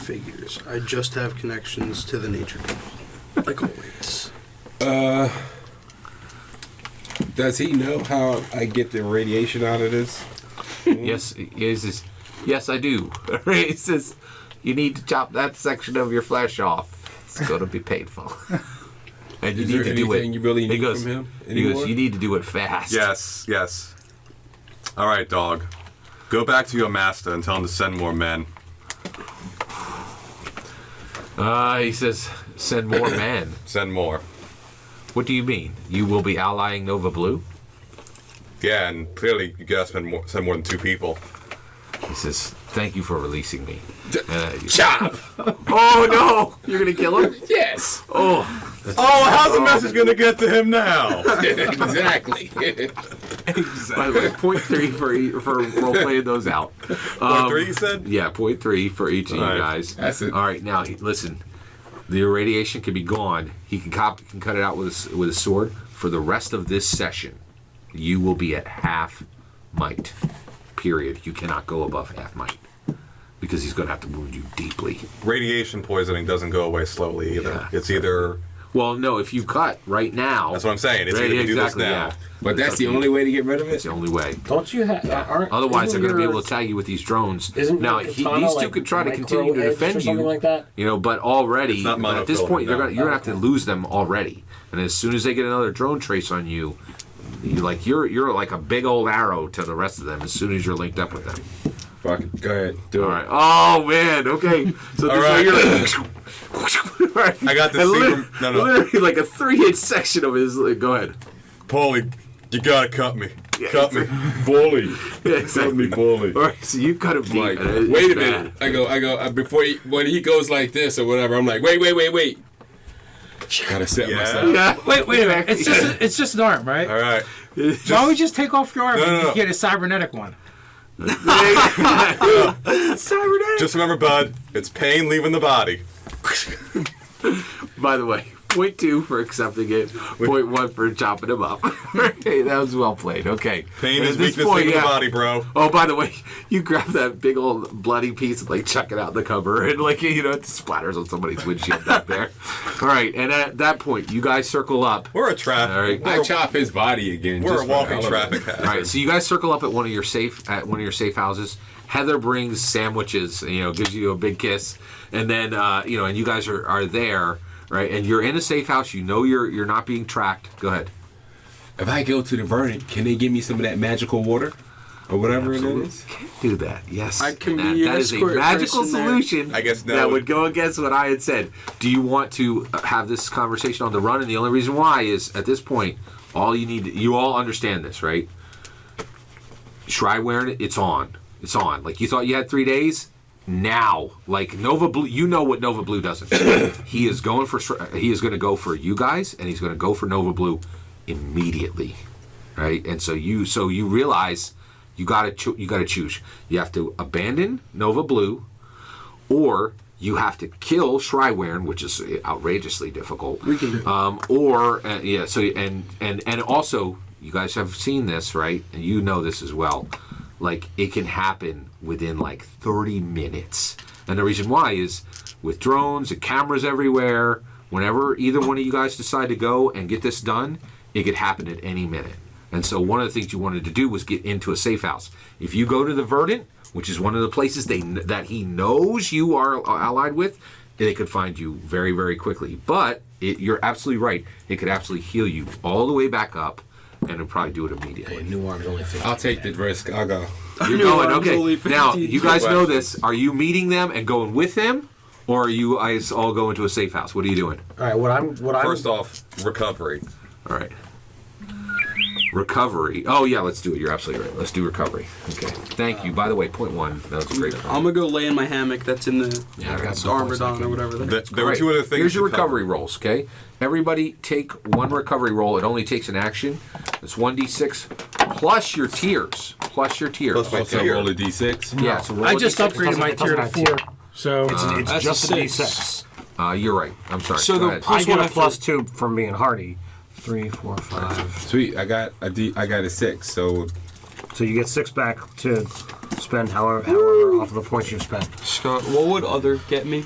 Figures. I just have connections to the nature people, like always. Does he know how I get the radiation out of this? Yes, he says, yes, I do. He says, you need to chop that section of your flesh off. It's going to be painful. And you Is need there to do it. anything you really He need goes, from him he goes, anymore? you need to do it fast. Yes. All right, dog. Go back to your master and tell him to send more men. He says, send more men. Send more. What do you mean? You will be allying Nova Blue? Yeah, and clearly you gotta send more than 2 people. He says, thank you for releasing me. Chop! Oh no! You're gonna kill him? Yes! Oh, Oh, how's the message gonna get to him now? Exactly. by the way, 0.3 for role playing those out. Point 3, you said? Yeah, 0.3 for each of you All right. guys. That's it. All right, now listen. The irradiation can be gone. He can cut it out with a sword. For the rest of this session, you will be at half might. Period. You cannot go above half might because he's going to have to wound you deeply. Radiation poisoning doesn't go away slowly either. Yeah. It's either... Well, no, if you cut right now, That's what I'm saying. It's right, either you do this exactly, now. yeah. But that's the only way to get rid of It's it? the only way. Don't you have? Otherwise, they're going to be able to tag you with these drones. Isn't Now, your katana, these two like, could try to micro continue to edged defend or something you, like that? but already It's not at this monofilament, point, no. you're going to have to lose them already. And as soon as they get another drone trace on you, you're like a big old arrow to the rest of them. As soon as you're linked up with them. Fuck it. Go ahead. Do All it. right. Oh man. Okay. So All this right. you're like, I got the and secret... No. literally like a 3-inch section of his. Go ahead. Paulie, you gotta cut me. Yeah, Cut me. Bully. Yeah, exactly. bully. All right. So you cut him deep. Like, and it's wait a bad. minute. I go, before when he goes like this or whatever, I'm like, wait. Gotta set Yeah. myself. Yeah. Wait a minute. It's just an arm, right? All right. Why don't we just take off your arm and no. get a cybernetic one? Just remember, bud, it's pain leaving the body. By the way, .2 for accepting it. .1 for chopping him up. Hey, that was well played. Okay. Pain And is at this weakness point, in the yeah. body, bro. Oh, by the way, you grab that big old bloody piece and like chuck it out in the cover, and like it splatters on somebody's windshield back there. All right, and at that point, you guys circle up. We're a traffic. All right. I chop his body again. We're just a for walking the hell of it. traffic hazard. All right, so you guys circle up at one of your safe houses. Heather brings sandwiches, gives you a big kiss, and then and you guys are there, right? And you're in a safe house. You know you're not being tracked. Go ahead. If I go to the Verdant, can they give me some of that magical water? Or whatever it is? Do that. Yes. I can And be your that is a escort magical person there. solution. I guess no. that would go against what I had said. Do you want to have this conversation on the run? And the only reason why is at this point, you all understand this, right? Shrywearing, it's on. It's on. Like you thought you had 3 days. Now, like Nova Blue, you know what Nova Blue doesn't. He is going to go for you guys, and he's going to go for Nova Blue immediately, right? And so you realize. You gotta choose. You have to abandon Nova Blue, or you have to kill Shrywearing, which is outrageously difficult. We can do it. And also you guys have seen this, right? And you know this as well. Like it can happen within like 30 minutes. And the reason why is with drones and cameras everywhere. Whenever either one of you guys decide to go and get this done, it could happen at any minute. And so one of the things you wanted to do was get into a safe house. If you go to the Verdant, which is one of the places that he knows you are allied with, they could find you very, very quickly. But you're absolutely right. It could absolutely heal you all the way back up, and it'll probably do it immediately. New arms only 50. I'll take the risk. I'll go. You're New going, arms only okay. Now, 50. you guys know Questions. this. Are you meeting them and going with them, or are you guys all going to a safe house? What are you doing? All right, what I'm First off, recovery. All right. Recovery. Oh, yeah, let's do it. You're absolutely right. Let's do recovery. Okay. Thank you. By the way, .1. That was a great point. I'm gonna go lay in my hammock that's in the Yeah, I got some armored points I on can- or whatever. There All were right, two other things. here's your to cover. recovery rolls, okay? Everybody take one recovery roll. It only takes an action. It's 1d6 plus your tiers. Plus your tiers. Plus my Also tier. roll a d6. Yeah, so roll I a just D6. upgraded my It doesn't tier to have 4. tier. So It's That's just a a six. D6. You're right. I'm sorry. So Go the ahead. plus I get one a +2 from being hardy. 3, 4, 5. Sweet. I got a 6. So So you get 6 back to spend however off of the points you've spent. Scott, what would other get me?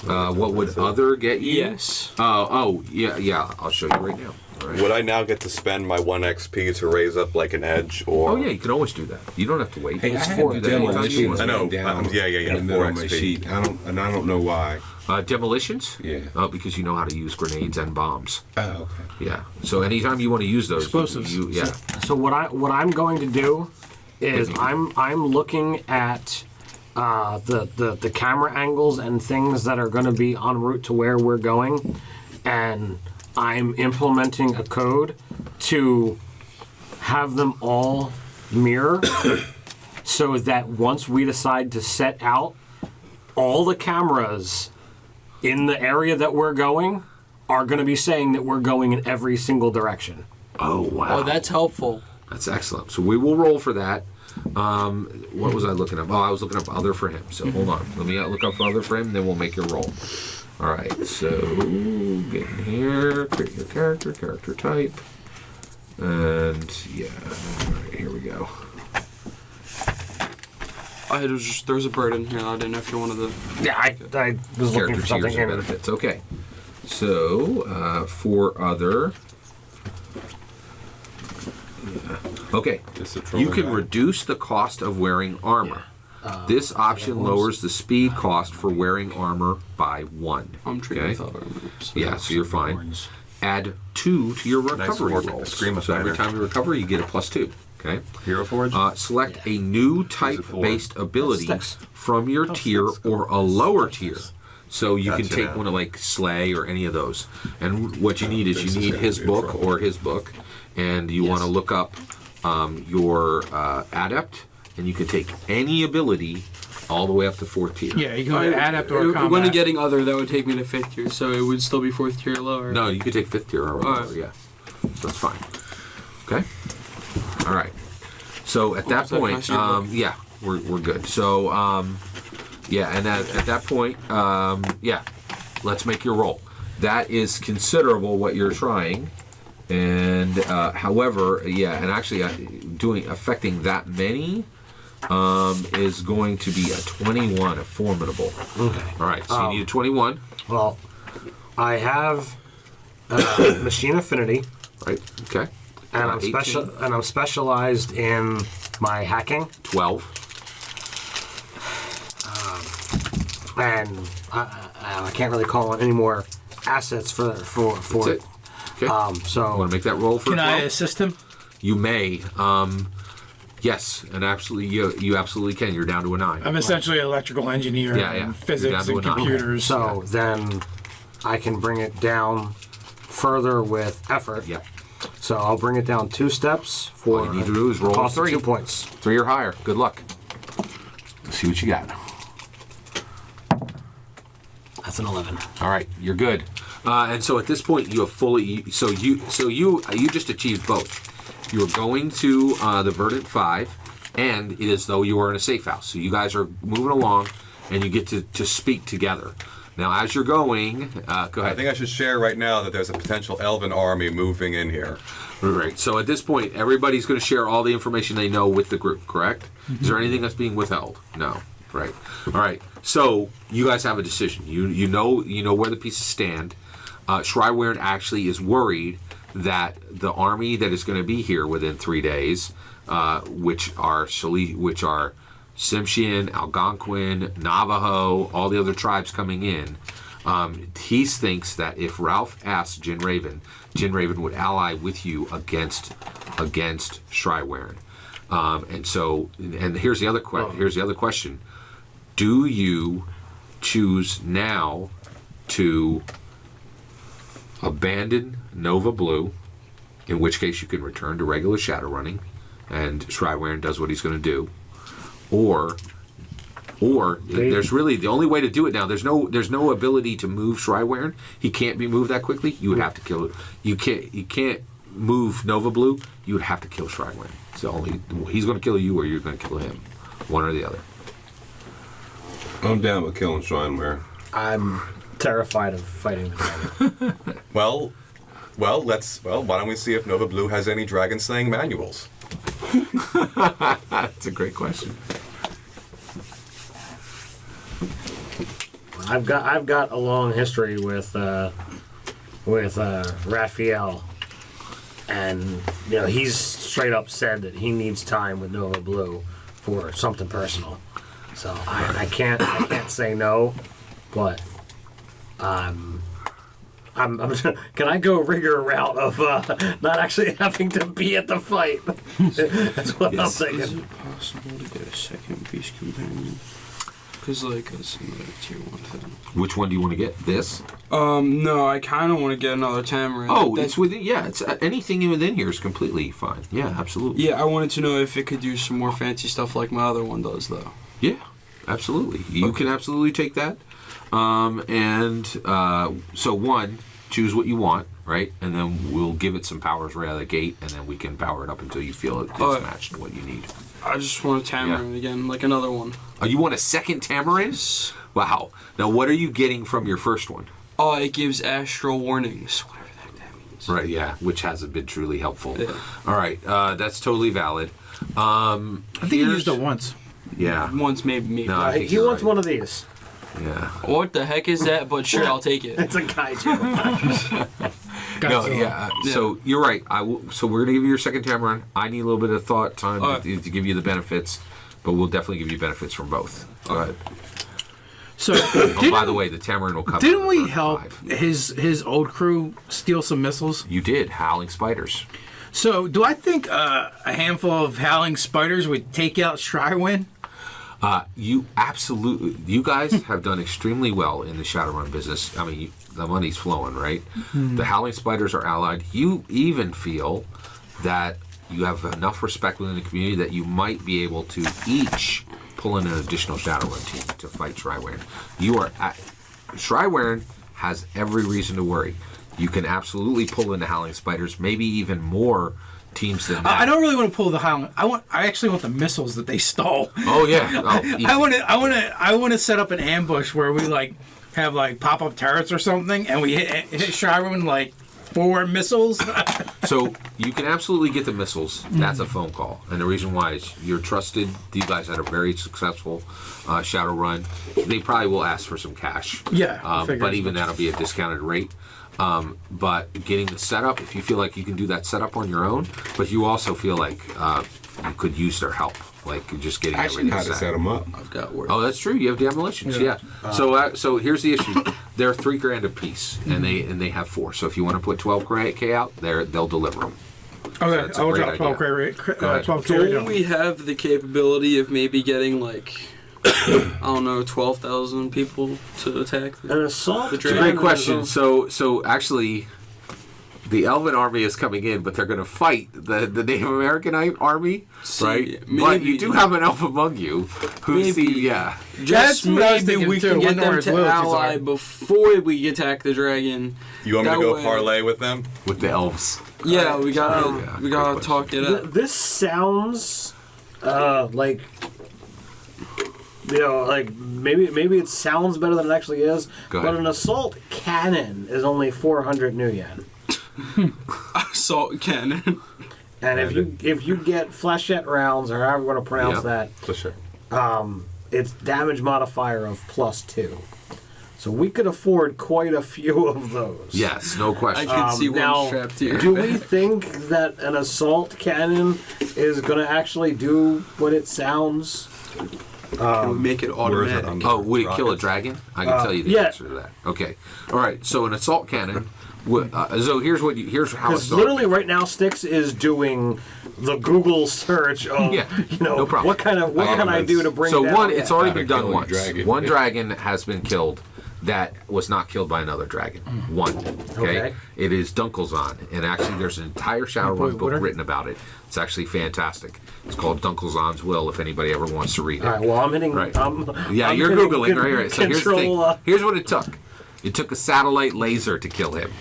What would other get you? Yes. Yeah. I'll show you right now. All right. Would I now get to spend my 1 XP to raise up like an edge or? Oh, yeah, you can always do that. You don't have to wait. hey, I It's have four. Do that anytime you demolitions want. I know. down Yeah, in the middle 4 of my XP. sheet. I don't know why. Demolitions? Yeah. Because you know how to use grenades and bombs. Oh, okay. Yeah. So anytime you want to use those, Explosives. yeah. So what I'm going to do is I'm looking at the camera angles and things that are going to be en route to where we're going, and I'm implementing a code to have them all mirror so that once we decide to set out, all the cameras in the area that we're going are going to be saying that we're going in every single direction. Oh, wow. Oh, that's helpful. That's excellent. So we will roll for that. What was I looking up? Oh, I was looking up other for him. So hold on. Let me look up other for him, then we'll make your roll. All right. So get in here, create your character type. And yeah. All right, here we go. There's a bird in here. I didn't know if you wanted to. Yeah, I was looking Character for something tiers and in benefits. Okay. So for other. Okay. Just a You trolling can guy. reduce the cost of wearing armor. This option lowers the speed cost for wearing armor by 1. I'm treating Okay? without armor. So Yeah, so you're fine. Add 2 to your recovery work. rolls. Scream of So every banner. time you recover, you get a +2. Okay. Hero Forge? Select a new type-based ability Sticks. from your tier or a lower tier. So you can Gotcha. take one of like Slay or any of those. And what you need is you need his book or his book, and you want to look up your adept, and you can take any ability all the way up to 4th tier. yeah, you can add up to our combat. When getting other, that would take me to 5th tier, so it would still be 4th tier lower. No, you could take 5th tier or whatever, Alright. yeah. So that's fine. Okay? All right. So at that was that? Can I point, see your book? yeah, we're good. So, yeah, and at that point, yeah, let's make your roll. that is considerable what you're trying. And however, yeah, and actually affecting that many is going to be a 21, a formidable. Okay. All right, so you need a 21. Well, I have machine affinity, Right, okay. and I'm 18. I'm specialized in my hacking, 12. and I can't really call on any more assets for That's it. it. Okay. So Want to make that roll for Can I 12? assist him? You may. Yes, and absolutely, you absolutely can. You're down to a 9. I'm essentially an electrical engineer Yeah, yeah. and You're physics down to and a 9. computers. So then I can bring it down further with effort. Yep. So I'll bring it down 2 steps for All you need to do is roll cost of 3. 2 points. 3 or higher. Good luck. Let's see what you got. That's an 11. All right, you're good. And so at this point, you have fully. So you just achieved both. You're going to the Verdant Five, and it is though you are in a safe house. So you guys are moving along, and you get to speak together. Now, as you're going, go I ahead. think I should share right now that there's a potential elven army moving in here. Right. So at this point, everybody's going to share all the information they know with the group. Correct? Is there anything that's being withheld? No. Right. All right. So you guys have a decision. You know where the pieces stand. Shriward actually is worried that the army that is going to be here within 3 days, which are Tsimshian, Algonquin, Navajo, all the other tribes coming in, he thinks that if Ralph asks Jin Raven would ally with you against Shriward. And here's the other question: do you choose now to abandon Nova Blue, in which case you can return to regular Shadowrunning, and Shriward does what he's going to do, or there's really the only way to do it now. There's no ability to move Shriward. He can't be moved that quickly. You would have to kill it. You can't move Nova Blue. You would have to kill Shriward. It's the only. He's going to kill you, or you're going to kill him. One or the other. I'm down with killing Schweinware. I'm terrified of fighting the dragon. Well, why don't we see if Nova Blue has any dragon slaying manuals? That's a great question. I've got a long history with Raphael, and he's straight up said that he needs time with Nova Blue for something personal. So I can't say no, but I'm can I go rigor route of not actually having to be at the fight? That's what Yes. I'm Is thinking. it possible to get a second beast companion? Because, it's another tier 1 thing. Which one do you want to get? This? No, I kind of want to get another Tamarin. Oh, That- it's within. Yeah, it's anything within here is completely fine. Yeah, absolutely. Yeah, I wanted to know if it could do some more fancy stuff like my other one does, though. Yeah, absolutely. You can absolutely take that. So one, choose what you want, right? And then we'll give it some powers right out of the gate, and then we can power it up until you feel it's matched to what you need. I just want a Tamarin again, like another one. Oh, you want a second Tamarin? Wow. Now, what are you getting from your first one? Oh, it gives astral warnings. Whatever that means. Right, yeah, which hasn't been truly helpful. Yeah. All right, that's totally valid. I think he used it once. Yeah. Once maybe. No, I think He you're wants right. one of these. Yeah. What the heck is that? But sure, I'll take it. It's a kaiju. No, yeah. So you're right. So we're gonna give you your second Tamarin. I need a little bit of thought time to give you the benefits, but we'll definitely give you benefits from both. Go ahead. So, Oh, by the way, the Tamarin will come. didn't with we Verdant help Five. his old crew steal some missiles? You did. Howling spiders. So, do I think a handful of howling spiders would take out Shriwin? You guys have done extremely well in the Shadowrun business. I mean, the money's flowing, right? The Howling Spiders are allied. You even feel that you have enough respect within the community that you might be able to each pull in an additional Shadowrun team to fight Shriward. Shriward has every reason to worry. You can absolutely pull in the Howling Spiders, maybe even more teams than that. I don't really want to pull the howling. I actually want the missiles that they stole. Oh yeah. Oh, easy. I want to set up an ambush where we have like pop-up turrets or something, and we hit Shadowrun like 4 missiles. So you can absolutely get the missiles. That's a phone call, and the reason why is you're trusted. You guys had a very successful Shadowrun. They probably will ask for some cash. Yeah, but even that'll be a discounted rate. But getting the setup, if you feel like you can do that setup on your own, but you also feel like you could use their help, like just getting I everything should know how to set them up. I've got work. Oh, that's true. You have demolitions. Yeah. So here's the issue. They're $3,000 a piece, and they have 4. So if you want to put 12K out, they'll deliver them. Okay, that's a I will great drop 12 idea. ahead. 12 Don't we have the capability of maybe getting like, I don't know, 12,000 people to attack An assault. the It's a dragon? great question. So actually, the Elven army is coming in, but they're going to fight the Native American army, right? But maybe- you do have an elf among you who Maybe. yeah. Just That's what I was maybe thinking we too, can get wonder them where his to loyalties ally are. before we attack the dragon. You want me to That go way- parlay with them? With the elves. Yeah, we yeah, gotta great talk it up. This sounds like, you know, like maybe it sounds better than it actually is. Go But ahead. an assault cannon is only 400 new yen. Assault cannon. And if you get flechette rounds, or however you want to pronounce Yeah. that, For sure. it's damage modifier of +2. So we could afford quite a few of those. Yes, no I question. can see now, one strapped here. do we think that an assault cannon is going to actually do what it sounds? Can we make it Where is it automatic? on Oh, would it kill a rockets? dragon? I can tell you the yeah. answer to that. Okay. All right. So an assault cannon. So here's how it Because starts. literally right now, Styx is doing the Google search of, Yeah, you know, no problem. what can I do to bring So down? one, it's already Gotta been done kill a once. dragon. One dragon has been killed that was not killed by another dragon. One. Okay. Okay. It is Dunkelzahn, and actually there's an entire Shadowrun book written about it. It's actually fantastic. It's called Dunkelzahn's Will. If anybody ever wants to read it. All right, well, I'm hitting. Right. Yeah, You're googling right. So here's the thing. Control. Here's what it took. It took a satellite laser to kill him.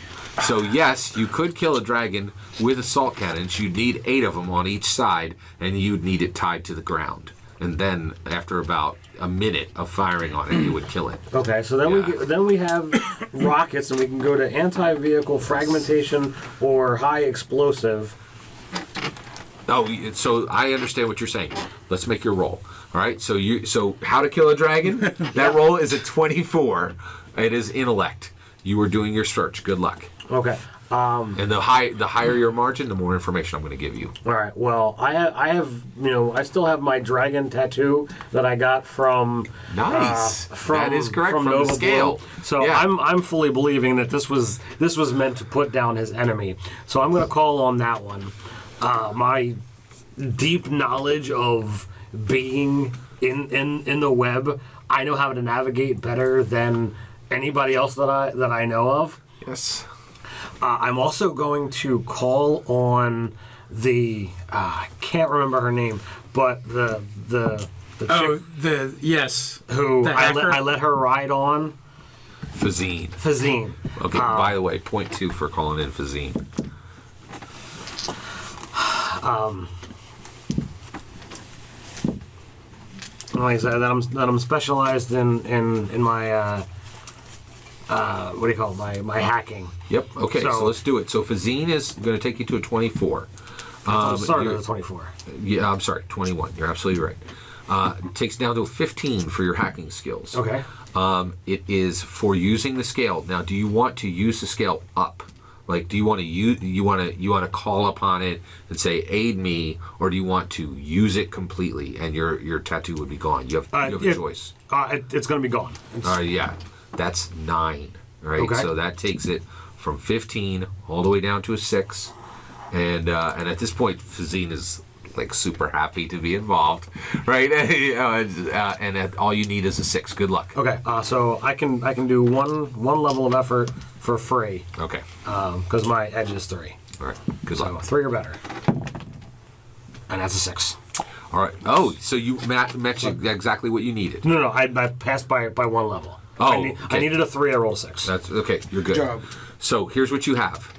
So yes, you could kill a dragon with assault cannons. You'd need 8 of them on each side, and you'd need it tied to the ground. And then after about a minute of firing on it, you would kill it. Okay, so then we have rockets, and we can go to anti-vehicle fragmentation or high explosive. Oh, so I understand what you're saying. Let's make your roll. All right. So how to kill a dragon? That roll is a 24. It is intellect. You are doing your search. Good luck. Okay. And the higher your margin, the more information I'm going to give you. All right. Well, I have I still have my dragon tattoo that I got from Nice. That is correct from the Nova scale. Blue. So Yeah. I'm fully believing that this was meant to put down his enemy. So I'm going to call on that one. My deep knowledge of being in the web, I know how to navigate better than anybody else that I know of. Yes. I'm also going to call on the I can't remember her name, but the Oh, chick yes. who the hacker? I let her ride on Fazine. Fazine. Okay, by the way, point 2 for calling in Fazine. Like I said, that I'm specialized in my what do you call it? My hacking. Yep. Okay, so let's do it. So Fazine is going to take you to a 24. Sorry, you're- the 24. Yeah, I'm sorry, 21. You're absolutely right. It takes down to a 15 for your hacking skills. Okay. It is for using the scale. Now, do you want to use the scale up? Like, do you want to you want to call upon it and say aid me, or do you want to use it completely and your tattoo would be gone? You have a choice. It's going to be gone. Yeah, that's 9. Right. Okay. So that takes it from 15 all the way down to a 6, and at this point, Fazine is like super happy to be involved, right? And all you need is a 6. Good luck. Okay. So I can do one level of effort for free. Okay. Because my edge is 3. All right. Good So luck. 3 or better. And that's a 6. All right. Oh, so you matched exactly what you needed. No, I passed by 1 level. Oh, I okay. needed a 3, I rolled a 6. That's okay. You're good. job. So here's what you have.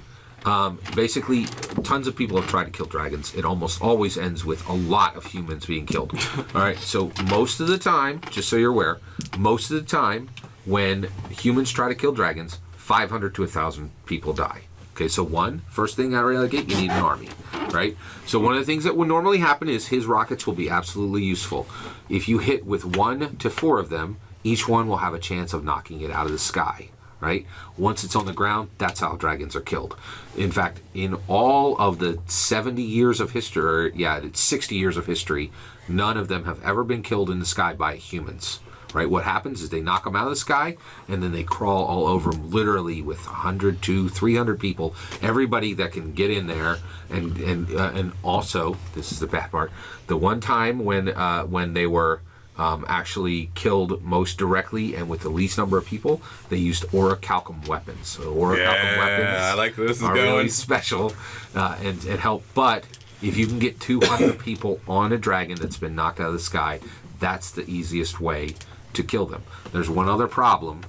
Basically, tons of people have tried to kill dragons. It almost always ends with a lot of humans being killed. All right. So most of the time, just so you're aware, most of the time, when humans try to kill dragons, 500 to 1,000 people die. Okay, so first thing out of the gate, you need an army, right? So one of the things that would normally happen is his rockets will be absolutely useful. If you hit with 1 to 4 of them, each one will have a chance of knocking it out of the sky, right? Once it's on the ground, that's how dragons are killed. In fact, in all of the 70 years of history, it's 60 years of history, none of them have ever been killed in the sky by humans. Right, what happens is they knock them out of the sky, and then they crawl all over them, literally with 100 to 300 people, everybody that can get in there, and also, this is the bad part, the one time when they were actually killed most directly and with the least number of people, they used orichalcum weapons. So orichalcum weapons I like where this is are going. really special and help. But if you can get 200 people on a dragon that's been knocked out of the sky, that's the easiest way to kill them. There's one other problem.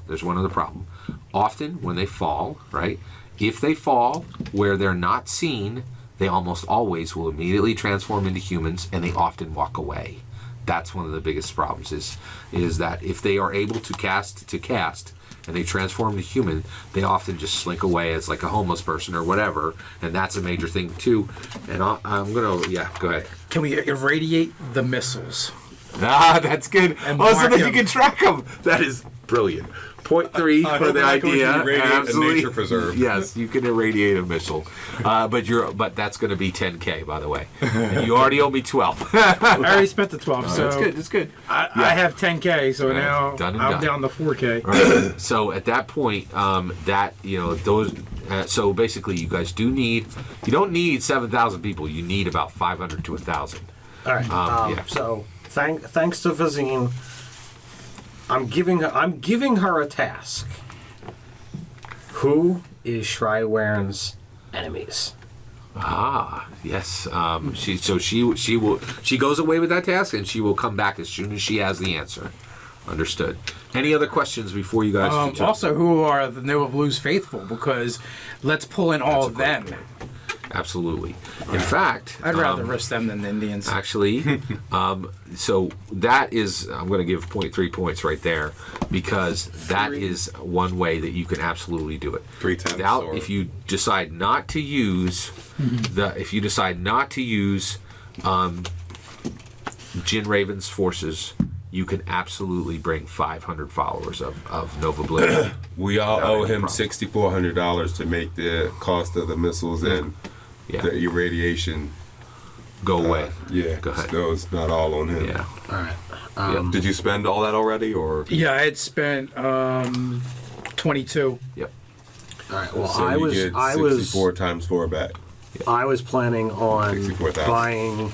Often when they fall, right? If they fall where they're not seen, they almost always will immediately transform into humans, and they often walk away. That's one of the biggest problems is that if they are able to cast and they transform to human, they often just slink away as like a homeless person or whatever, and that's a major thing too. And I'm gonna go ahead. Can we irradiate the missiles? That's good. And So mark that you them. can track them. That is brilliant. Point 3 for the idea. A nature preserve. Yes, you can irradiate a missile, but that's going to be 10K, by the way. And you already owe me 12. I already spent the 12, so That's good. That's good. I have 10K, so now done and I'm done. down to 4K. Right. So at that point, those. So basically, you guys you don't need 7,000 people. You need about 500 to 1,000. All right. So thanks to Vazine, I'm giving her a task. Who is Shrywaren's enemies? Yes. She goes away with that task, and she will come back as soon as she has the answer. Understood. Any other questions before you guys? Also, who are the Nova Blues faithful? Because let's pull in all of them. Absolutely. In fact, I'd rather risk them than the Indians. actually, so that is, I'm going to give 0.3 points right there, because that is one way that you can absolutely do it. 3/10 Now, or- if you decide not to use Jin Raven's forces, you can absolutely bring 500 followers of Nova Blue. We all Without owe any him problem. $6,400 to make the cost of the missiles and Yeah. the irradiation. Go away. Go ahead. So it's not all on him. Yeah. All right. Did you spend all that already, or? Yeah, I had spent 22. Yep. All right. Well, So I you was get 64 times 4 back. planning on 64,000. buying.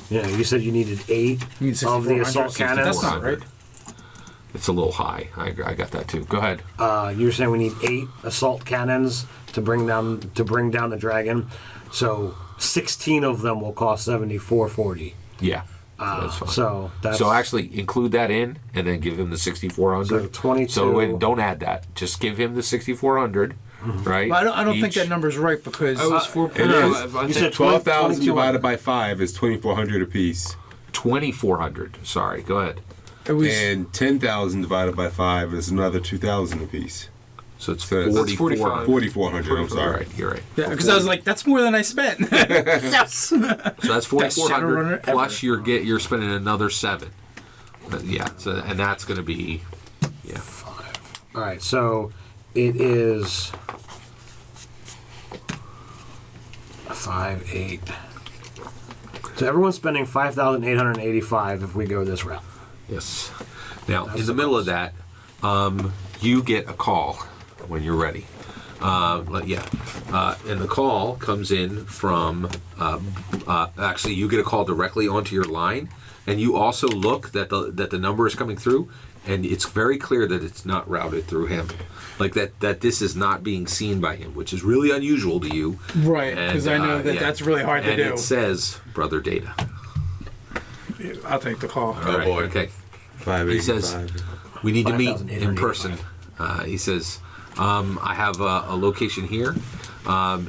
You said you needed 8 You need of the 6,400? assault cannons. That's not right. It's a little high. I got that too. Go ahead. You're saying we need 8 assault cannons to bring down the dragon. So 16 of them will cost $74.40. Yeah. That's fine. So that's So actually include that in, and then give him the 6,400. So 22. So don't add that. Just give him the 6,400, right? Well, I don't think Each. that number's right because I was 4. It is. you said 12,000 22. divided by 5 is 2,400 apiece. 2,400. Sorry. Go ahead. it was. And 10,000 divided by 5 is another 2,000 apiece. So it's So that's 4,400. 4,400, I'm sorry. Right. You're right. Yeah, because I was like, that's more than I spent. Yes. So that's 4,400 Shadowrunner plus you're spending another 7. Yeah. So and that's going to be All right. So it is 5, 8. So everyone's spending 5,885 if we go this route. yes. Now in the middle of that, you get a call when you're ready. And the call comes in from. Actually, you get a call directly onto your line, and you also look that the number is coming through, and it's very clear that it's not routed through him, like that this is not being seen by him, which is really unusual to you. Right, And, because I know that that's really hard to and do. it says Brother Data. I'll take the call. All right, boy. Okay. 585. He says, we need to meet in 5,885. person. He says, I have a location here.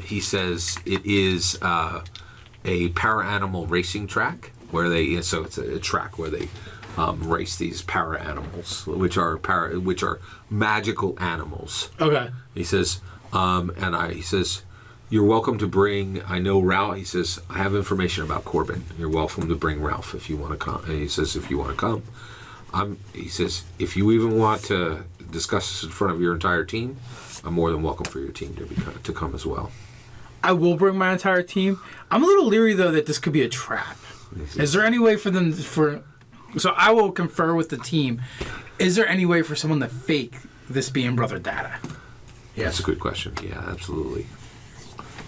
He says it is a para-animal racing track so it's a track where they race these para animals, which are magical animals. Okay. He says, he says, you're welcome to bring. I know Ralph. He says, I have information about Corbin. You're welcome to bring Ralph if you want to come. And he says, if you want to come, he says, if you even want to discuss this in front of your entire team, I'm more than welcome for your team to come as well. I will bring my entire team. I'm a little leery though that this could be a trap. Is there any way for them so I will confer with the team. Is there any way for someone to fake this being Brother Data? Yeah, that's a good question. Yeah, absolutely.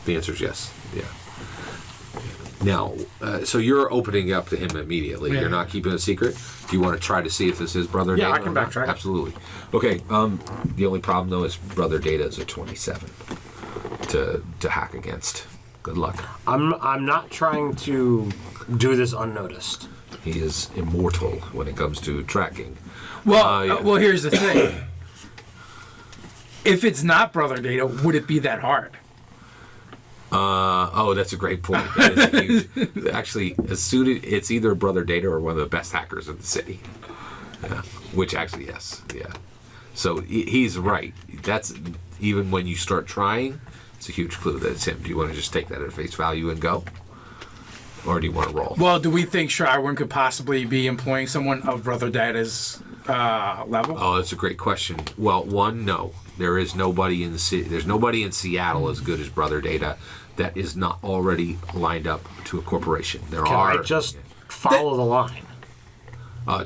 The answer is yes. Yeah. Now, so you're opening up to him immediately. Yeah. You're not keeping it a secret. Do you want to try to see if this is Brother Data? Yeah, I can or not? backtrack. Absolutely. Okay. The only problem though is Brother Data is a 27 to hack against. Good luck. I'm not trying to do this unnoticed. He is immortal when it comes to tracking. Well, Yeah. well, here's the thing. If it's not Brother Data, would it be that hard? Oh, that's a great point. That is huge. Actually, it's either Brother Data or one of the best hackers in the city. Yeah. Which actually, yes. Yeah. So he's right. That's even when you start trying, it's a huge clue that it's him. Do you want to just take that at face value and go? Or do you want to roll? Well, do we think Shadowrun could possibly be employing someone of Brother Data's level? Oh, that's a great question. Well, one, no. There is nobody in the city. There's nobody in Seattle as good as Brother Data that is not already lined up to a corporation. There Can are I just follow the line?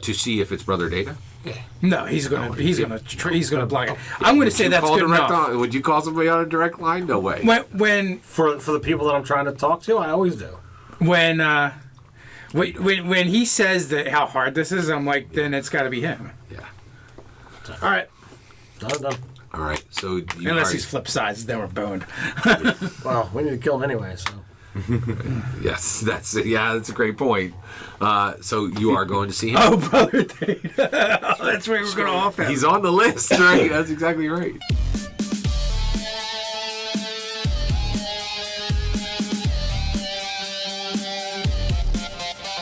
to see if it's Brother Data. Yeah. No, he's gonna block it. I'm gonna say that's good enough. Would you call somebody on a direct line? No way. When For the people that I'm trying to talk to, I always do. when he says that how hard this is, I'm like, then it's got to be him. Yeah. All right, Done. All right. So you unless are- he's flip sides, then we're boned. Well, we need to kill him anyway, so. Yes, that's a great point. So you are going to see him. Oh, Brother Data. That's right. We're gonna off him. He's on the list, right? That's exactly right.